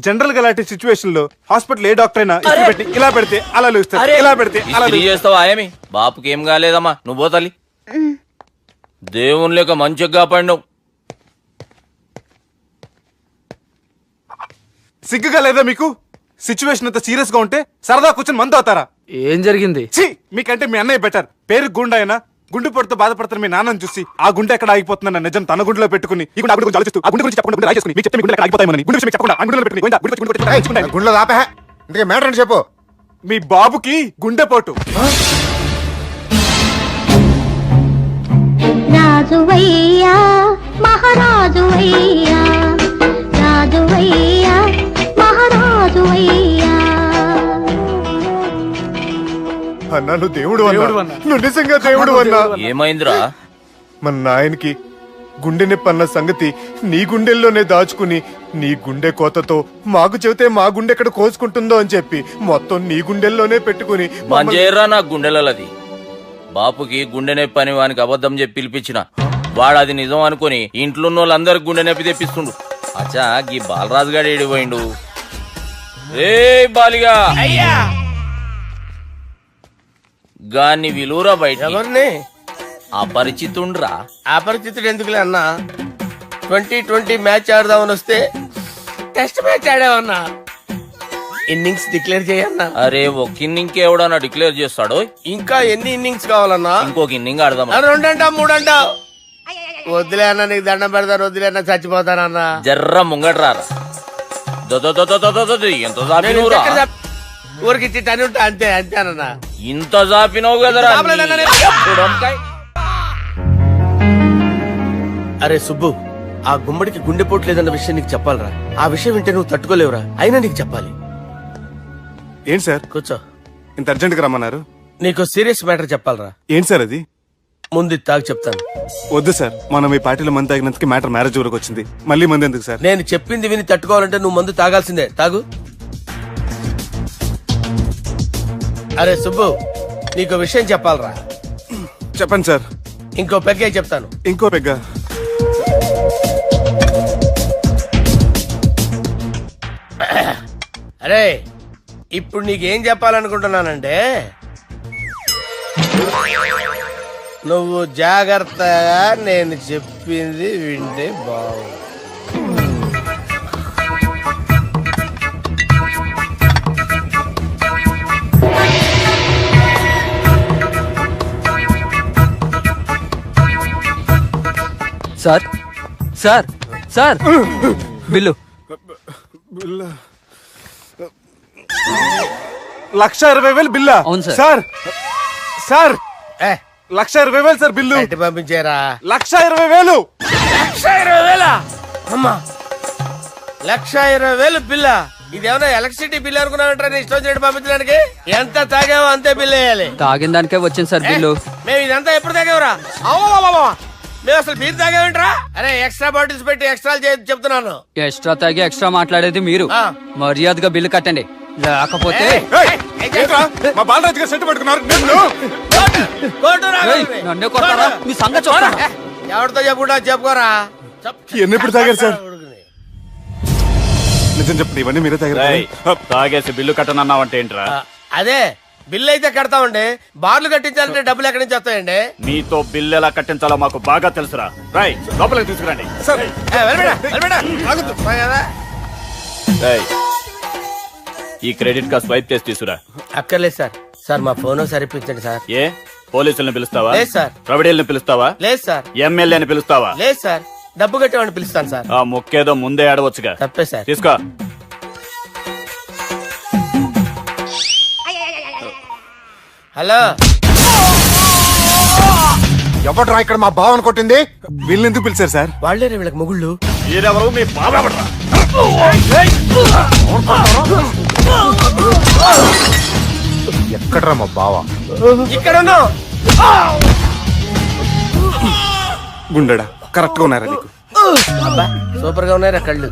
జనరల్ గా అలాంటి సిచ్యువేషన్ లో హాస్పిటల్ ఏ డాక్టర్ అయినా ఇస్త్రీ పెట్టి ఇలా పెడితే అలా లూస్తారు, ఇలా పెడితే అలా ఇస్త్రీ చేస్తావా ఏమి? బాపుకి ఏం కాలేదమ్మా, నువ్వు పోతల్లి. దేవుని లేక మంచిగా పడినావు. సిగ్గుగా లేదా మీకు? సిచ్యువేషన్ అంత సీరియస్ గా ఉంటే సరదా కూర్చొని మందు అవుతారా? ఏం జరిగింది? ఛీ, మీకంటే మీ అన్నయ్య బెటర్. పేరు గుండె అయినా గుండె పొడితో బాధపడుతున్న మీ నాన్నని చూసి ఆ గుండె ఎక్కడ ఆగిపోతుందన్న నిజం తన గుండెలో పెట్టుకుని ఈ గుండె గురించి ఆలోచిస్తూ ఆ గుండె గురించి చెప్పకుండా గుండె రాజేసుకుని మీకు చెప్తే మీ గుండె ఎక్కడ ఆగిపోతాయని గుండె విషయం చెప్పకుండా ఆ గుండెలో పెట్టుకుని గోవిందా, గుండె గురించి గుండె రాయించుకుంటాను. గుండెలో ఆపే ఇందుకే మ్యాటర్ అని చెప్పు. మీ బాబుకి గుండెపోటు. రాజువయ్యా మహారాజువయ్యా, రాజువయ్యా మహారాజువయ్యా. అన్నా నువ్వు దేవుడు అన్నా, నువ్వు నిజంగా దేవుడు అన్నా. ఏమైందిరా? మన నాయనకి గుండె నొప్పి అన్న సంగతి నీ గుండెల్లోనే దాచుకుని నీ గుండె కోతతో మాకు చెబితే మా గుండె ఎక్కడ కోసుకుంటుందో అని చెప్పి మొత్తం నీ గుండెల్లోనే పెట్టుకుని మంజేరా నా గుండెలది. బాపుకి గుండె నొప్పి అని వానికి అబద్ధం చెప్పి పిలిపించిన వాడు అది నిజం అనుకుని ఇంట్లో ఉన్న వాళ్ళందరికి గుండె నొప్పి తెప్పిస్తుండు. అచ్చా గీ బాలరాజు గారు ఏడిపోయిండు. రే బాలిగా అయ్యా గాన్ని విలువరా బయట. ఎవరిని? అపరిచితుండ్రా. అపరిచితుడు ఎందుకులే అన్నా, 2020 మ్యాచ్ ఆడదామని వస్తే టెస్ట్ మ్యాచ్ ఆడావన్నా. ఇన్నింగ్స్ డిక్లేర్ చేయన్నా. అరే ఒక ఇన్నింగ్ ఎవడన్నా డిక్లేర్ చేస్తాడో? ఇంకా ఎన్ని ఇన్నింగ్స్ కావాలన్నా? ఇంకొక ఇన్నింగ్ ఆడదాం. 2 అంటావు 3 అంటావు. వద్దులే అన్న, నీకు దండం పెడతాను, వద్దులే అన్న, చచ్చిపోతానన్నా. జర్ర ముంగట్రారా. ఎంత జాపినవురా? ఊరికిచ్చి టని ఉంటా అంతే అంతేనన్నా. ఇంత జాపినవు కదరా. అరే సుబ్బు, ఆ గుమ్మడికి గుండెపోటు లేదన్న విషయం నీకు చెప్పాలరా. ఆ విషయం వింటే నువ్వు తట్టుకోలేవురా, అయినా నీకు చెప్పాలి. ఏంటి సార్ కూర్చో. ఇంత అర్జెంట్ గా రమ్మన్నారు? నీకు సీరియస్ మ్యాటర్ చెప్పాలరా. ఏంటి సార్ అది? ముందు ఇది తాగు చెప్తాను. వద్దు సార్, మనం ఈ పార్టీలో మంది తాగినందుకు మ్యాటర్ మ్యారేజ్ వరకు వచ్చింది. మళ్ళీ మంది ఎందుకు సార్? నేను చెప్పింది విని తట్టుకోవాలంటే నువ్వు మందు తాగాల్సిందే. తాగు. అరే సుబ్బు, నీకు విషయం చెప్పాలరా. చెప్పండి సార్. ఇంకో పెగ్గే చెప్తాను. ఇంకో పెగ్గ? అరే ఇప్పుడు నీకేం చెప్పాలనుకుంటున్నానంటే, నువ్వు జాగ్రత్తగా నేను చెప్పింది వింటే బాగుంది. Sir sir sir bill. 1,20,000 బిల్లా? అవును సార్. సార్ సార్ ఏ 1,20,000 సార్ బిల్లు. బయట పంపించేరా. 1,20,000. 1,20,000 అమ్మా, 1,20,000 బిల్లా? ఇదేమన్నా ఎలక్ట్రిసిటీ బిల్ అనుకున్నామంటారా? నీ ఇష్టం చేయడం పంపించడానికి. ఎంత తాగావో అంతే బిల్ వేయాలి. తాగిన దానికే వచ్చింది సార్ బిల్లు. మేము ఇదంతా ఎప్పుడు తాగేవరా? మేము అసలు మీరు తాగేమంటారా? అరే ఎక్స్ట్రా బాటిల్స్ పెట్టి ఎక్స్ట్రా చెప్తున్నాను. ఎక్స్ట్రా తాగి ఎక్స్ట్రా మాట్లాడేది మీరు. ఆ. మర్యాదగా బిల్లు కట్టండి, లేకపోతే ఏంట్రా, మా బాలరాజు గారు సెట్ పట్టుకున్నారు. నన్నే కొడతారా? మీ సంగతి చూడరా. ఎవరితో చెప్పుకుంటా చెప్పుకోరా. ఎన్ని ఎప్పుడు తాగారు సార్? నిజం చెప్పండి, ఇవన్నీ మీరే తాగారు? తాగేసి బిల్లు కట్టనన్నావంటే ఏంట్రా? అదే బిల్లు అయితే కడతామండి, బార్లు కట్టించాలంటే డబ్బులు ఎక్కడి నుంచి వస్తాయండి? మీతో బిల్లు ఎలా కట్టించాలో మాకు బాగా తెలుసురా. రై లోపలికి తీసుకురండి. సార్ ఈ క్రెడిట్ కార్డ్ స్వైప్ చేసి తీసుకురా. అక్కర్లేదు సార్. సార్ మా ఫోన్ సరిపించండి సార్. ఏ పోలీసుల్ని పిలుస్తావా? లేదు సార్. ప్రొవిడీల్ని పిలుస్తావా? లేదు సార్. ఎమ్మెల్యేని పిలుస్తావా? లేదు సార్. డబ్బు కట్టేవాడిని పిలుస్తాను సార్. ఆ ముక్కేదో ముందే ఆడవచ్చుగా. తప్పే సార్. తీసుకో. హలో, ఎవడ్రా ఇక్కడ మా బావని కొట్టింది? వీళ్ళని ఎందుకు పిలిచారు సార్? వాళ్ళే వీళ్ళకి మొగుళ్ళు. మీరెవరు? మీ బాబా. ఎక్కడ్రా మా బావ? ఇక్కడ ఉన్నావు. గుండెడా కరెక్ట్ గా ఉన్నారా నీకు? అబ్బా సూపర్ గా ఉన్నాయిరా కళ్ళు.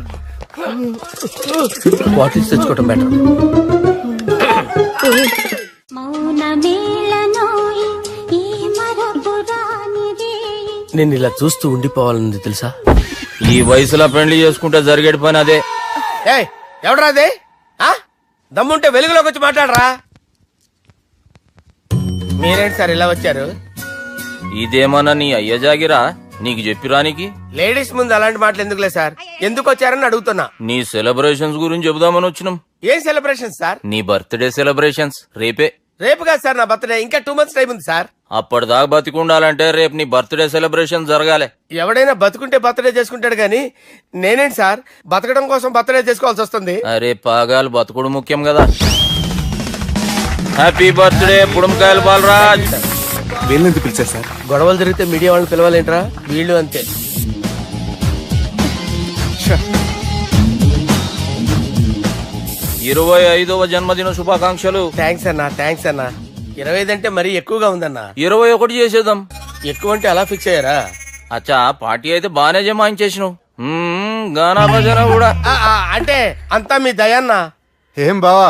బాటిల్స్ తెచ్చుకోవటం బెటర్. మౌన మేళనోయి ఈ మరపురాని నేను ఇలా చూస్తూ ఉండిపోవాలని తెలుసా? ఈ వయసులో పెళ్లి చేసుకుంటే జరిగేటి పని అదే. ఏయ్ ఎవడరా అదే? దమ్ముంటే వెలుగులోకి వచ్చి మాట్లాడరా. మీరేంటి సార్ ఇలా వచ్చారు? ఇదేమన్నా నీ అయ్య జాగిరా నీకు చెప్పిరానికి? లేడీస్ ముందు అలాంటి మాటలు ఎందుకులే సార్, ఎందుకు వచ్చారని అడుగుతున్నా. నీ సెలబ్రేషన్స్ గురించి చెబుదామని వచ్చినాం. ఏం సెలబ్రేషన్ సార్? నీ బర్త్డే సెలబ్రేషన్స్ రేపే. రేపు కాదు సార్ నా బర్త్డే, ఇంకా 2 months టైం ఉంది సార్. అప్పటిదాకా బతికుండాలంటే రేపు నీ బర్త్డే సెలబ్రేషన్ జరగాలి. ఎవడైనా బతుకుంటే బర్త్డే చేసుకుంటాడు గానీ నేనేంటి సార్ బతకడం కోసం బర్త్డే చేసుకోవాల్సి వస్తుంది? అరే పాగాలు బతుకుడు ముఖ్యం కదా. హ్యాపీ బర్త్డే పుడంకాయలు బాలరాజ్. వీళ్ళెందుకు పిలిచారు సార్? గొడవలు జరిగితే మీడియా వాళ్ళని పిలవాలేంట్రా? వీళ్ళు అంతే. 25వ జన్మదిన శుభాకాంక్షలు. థ్యాంక్స్ అన్నా, థ్యాంక్స్ అన్నా. 25 అంటే మరీ ఎక్కువగా ఉందన్నా. 21 చేసేద్దాం. ఎక్కువ అంటే అలా ఫిక్స్ అయ్యారా? అచ్చా పార్టీ అయితే బానే జమాయించేసినావు. గానా భజన కూడా. అంటే అంతా మీ దయన్నా. ఏం బావా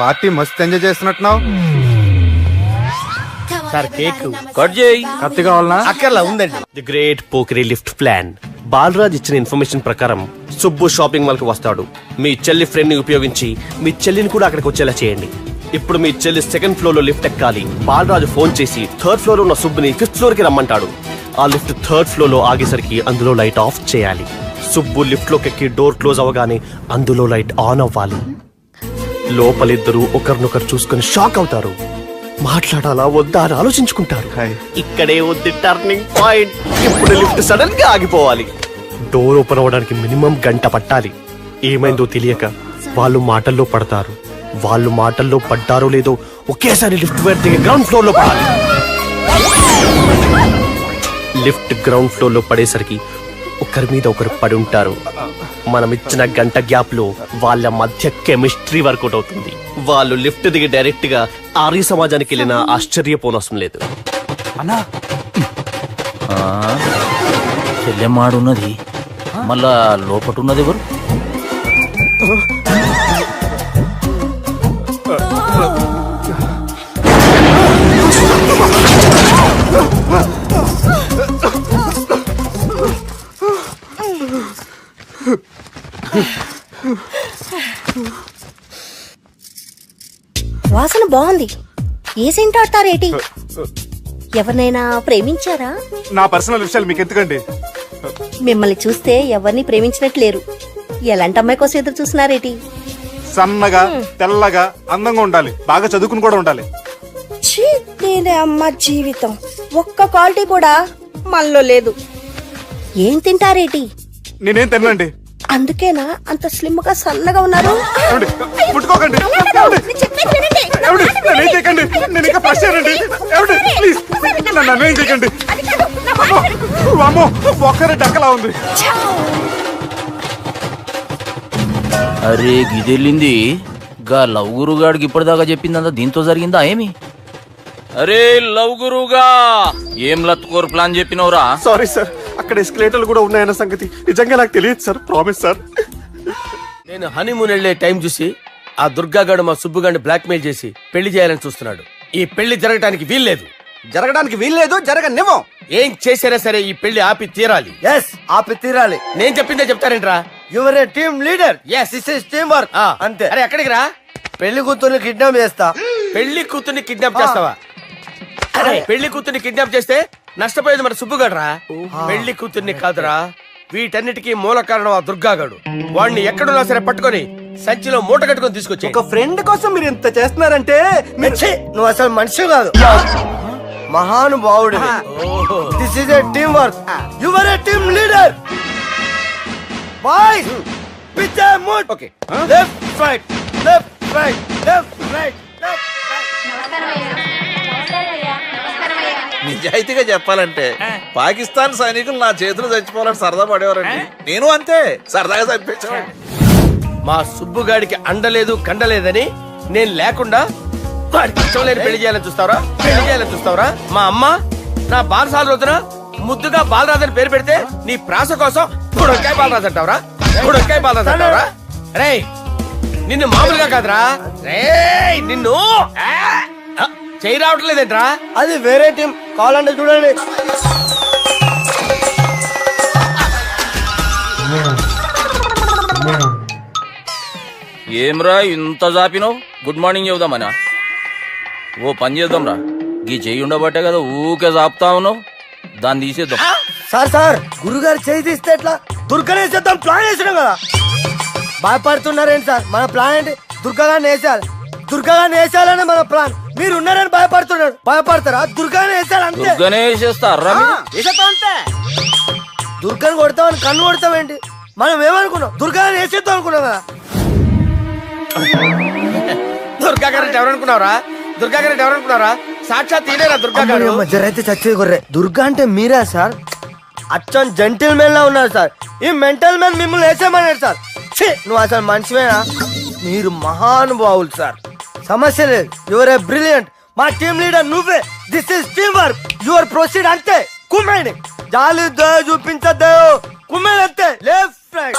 పార్టీ మస్తు ఎంజాయ్ చేస్తున్నట్టున్నావు. సార్ కేక్ కట్ చేయి. కత్తి కావాలనా? అక్కర్లా ఉందండి. ది గ్రేట్ పోకరీ లిఫ్ట్ ప్లాన్. బాలరాజ్ ఇచ్చిన ఇన్ఫర్మేషన్ ప్రకారం సుబ్బు షాపింగ్ మాల్ కి వస్తాడు. మీ చెల్లి ఫ్రెండ్ ని ఉపయోగించి మీ చెల్లిని కూడా అక్కడికి వచ్చేలా చేయండి. ఇప్పుడు మీ చెల్లి 2nd ఫ్లోర్ లో లిఫ్ట్ ఎక్కాలి. బాలరాజు ఫోన్ చేసి 3rd ఫ్లోర్ లో ఉన్న సుబ్బుని 5th ఫ్లోర్ కి రమ్మంటాడు. ఆ లిఫ్ట్ 3rd ఫ్లోర్ లో ఆగేసరికి అందులో లైట్ ఆఫ్ చేయాలి. సుబ్బు లిఫ్ట్ లోకి ఎక్కి డోర్ క్లోజ్ అవగానే అందులో లైట్ ఆన్ అవ్వాలి. లోపలిద్దరూ ఒకరినొకరు చూసుకుని షాక్ అవుతారు. మాట్లాడాలా వద్దా అని ఆలోచించుకుంటారు. ఇక్కడే ఉంది టర్నింగ్ పాయింట్. ఇప్పుడు లిఫ్ట్ సడన్ గా ఆగిపోవాలి. డోర్ ఓపెన్ అవ్వడానికి మినిమం 1 గంట పట్టాలి. ఏమైందో తెలియక వాళ్ళు మాటల్లో పడతారు. వాళ్ళు మాటల్లో పడ్డారో లేదో ఒకేసారి లిఫ్ట్ దిగి గ్రౌండ్ ఫ్లోర్ లో పడాలి. లిఫ్ట్ గ్రౌండ్ ఫ్లోర్ లో పడేసరికి ఒకరి మీద ఒకరు పడి ఉంటారు. మనం ఇచ్చిన 1 గంట గ్యాప్ లో వాళ్ళ మధ్య కెమిస్ట్రీ వర్కౌట్ అవుతుంది. వాళ్ళు లిఫ్ట్ దిగి డైరెక్ట్ గా ఆర్య సమాజానికి వెళ్ళిన ఆశ్చర్యపోనవసరం లేదు. అన్నా చెల్లెమ్మాడున్నది మళ్ళా లోపటున్నది ఎవరు? వాసన బాగుంది. ఏ సెంట్ ఆడతారేటి? ఎవరినైనా ప్రేమించారా? నా పర్సనల్ విషయాలు మీకు ఎందుకండి? మిమ్మల్ని చూస్తే ఎవరిని ప్రేమించినట్టు లేరు. ఎలాంటి అమ్మాయి కోసం ఎదురు చూస్తున్నారేటి? సన్నగా తెల్లగా అందంగా ఉండాలి, బాగా చదువుకుని కూడా ఉండాలి. నేనే అమ్మ జీవితం ఒక్క క్వాలిటీ కూడా మనలో లేదు. ఏం తింటారేటి? నేనేం తినండి. అందుకేనా అంత స్లిమ్ గా సన్నగా ఉన్నారు? ముట్టుకోకండి, నేనేం చేయకండి. నేను ఇంకా ఫ్రెష్ అయ్యానండి. ప్లీజ్ నన్ను ఏం చేయకండి. అమ్మో ఒక్కరే డక్కలా ఉంది. అరే గిదెళ్ళింది గా లవ్ గురుగాడికి ఇప్పటిదాకా చెప్పిందంతా దీంతో జరిగిందా ఏమి? అరే లవ్ గురుగా ఏం లత్కోర్ ప్లాన్ చెప్పినవురా? సారీ సార్, అక్కడ ఎస్కలేటర్లు కూడా ఉన్నాయన్న సంగతి నిజంగా నాకు తెలియదు సార్. Promise sir. నేను హనీమూన్ వెళ్లే టైం చూసి ఆ దుర్గాగాడు మా సుబ్బుగాడిని బ్లాక్మెయిల్ చేసి పెళ్లి చేయాలని చూస్తున్నాడు. ఈ పెళ్లి జరగటానికి వీల్లేదు. జరగడానికి వీల్లేదు, జరగనివ్వం. ఏం చేసినా సరే ఈ పెళ్లి ఆపి తీరాలి. ఎస్, ఆపి తీరాలి. నేను చెప్పిందే చెప్తారేంట్రా? Your a team leader. Yes. This is team work. అంతే. అరే ఎక్కడికి రా? పెళ్లి కూతుర్ని కిడ్నాప్ చేస్తా. పెళ్లి కూతుర్ని కిడ్నాప్ చేస్తావా? అరే పెళ్లి కూతుర్ని కిడ్నాప్ చేస్తే నష్టపోయేది మన సుబ్బుగాడురా. పెళ్లి కూతుర్ని కాదురా, వీటన్నిటికీ మూల కారణం ఆ దుర్గాగాడు. వాడిని ఎక్కడున్నా సరే పట్టుకొని సంచిలో మూట కట్టుకొని తీసుకొచ్చి. ఒక ఫ్రెండ్ కోసం మీరు ఇంత చేస్తున్నారంటే నువ్వు అసలు మనిషి కాదు, మహానుభావుడు. This is a team work. Your a team leader. Boys with a mood. Okay, left right left right left right left right. నిజాయితీగా చెప్పాలంటే పాకిస్తాన్ సైనికులు నా చేతులు చచ్చిపోవాలని సరదా పడేవారండి. నేను అంతే సరదాగా చంపించేవాడిని. మా సుబ్బుగాడికి అండలేదు కండలేదని నేను లేకుండా వాడికి ఇష్టం లేని పెళ్లి చేయాలని చూస్తావరా? పెళ్లి చేయాలని చూస్తావరా? మా అమ్మ నా బాలసాల రోజున ముద్దుగా బాలరాజు అని పేరు పెడితే నీ ప్రాస కోసం గుడొక్కాయ బాలరాజు అంటావరా? గుడొక్కాయ బాలరాజు అంటావరా? రే నిన్ను మామూలుగా కాదురా, రే నిన్ను చేయి రావట్లేదేంట్రా? అది వేరే టీం, కావాలంటే చూడండి. ఏమ్రా ఇంత జాపినావు? Good morning చెబుదామనా? ఓ పని చేద్దాం రా, గీ చెయ్యి ఉండబట్టే కదా ఊకే జాపుతా ఉన్నావు, దాన్ని తీసేద్దాం. సార్ గురుగారు చేయి తీస్తే ఎట్లా? దుర్గనేసేద్దాం ప్లాన్ వేసినాం కదా. భయపడుతున్నారేంటి సార్? మన ప్లాన్ ఏంటి? దుర్గాగాన్ని వేసేయాలి. దుర్గాగాన్ని వేసేయాలనే మన ప్లాన్. మీరు ఉన్నారని భయపడుతున్నాడు. భయపడతారా? దుర్గానే వేసేయాలి అంతే. దుర్గనే వేసేస్తారా? వేసేద్దాం అంతే. దుర్గాని కొడతామని కన్ను కొడతామేంటి? మనం ఏమనుకున్నాం? దుర్గాని వేసేద్దాం అనుకున్నాం కదా. దుర్గా గారు ఎవరనుకున్నారా? దుర్గా గారు ఎవరనుకున్నారా? సాక్షాత్ తీరేరా దుర్గా గారు. జరైతే చచ్చేది గొర్రె. దుర్గా అంటే మీరా సార్? అచ్చం జెంటిల్ మెన్ లా ఉన్నారు సార్. ఈ మెంటల్ మెన్ మిమ్మల్ని వేసేమన్నాడు సార్. నువ్వు అసలు మనిషివేనా? మీరు మహానుభావులు సార్. సమస్య లేదు. Your a brilliant. మా టీమ్ లీడర్ నువ్వే. This is team work. Your proceed అంతే. కుమ్మేయండి. జాలి దయ చూపించద్దు. కుమ్మేయండి అంతే. Left right.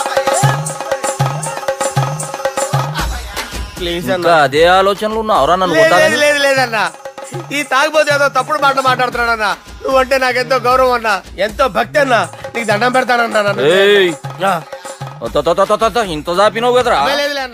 ప్లీజ్ ఇంకా అదే ఆలోచనలు ఉన్నావురా నన్ను కొట్టాలని? లేదు లేదన్నా, ఈ తాగిపోతే ఏదో తప్పుడు మాటలు మాట్లాడుతున్నాడన్నా. నువ్వంటే నాకెంతో గౌరవం అన్నా, ఎంతో భక్తి అన్నా. నీకు దండం పెడతానన్నా. ఏయ్, ఇంత జాపినావు కదరా? లేదులే అన్న.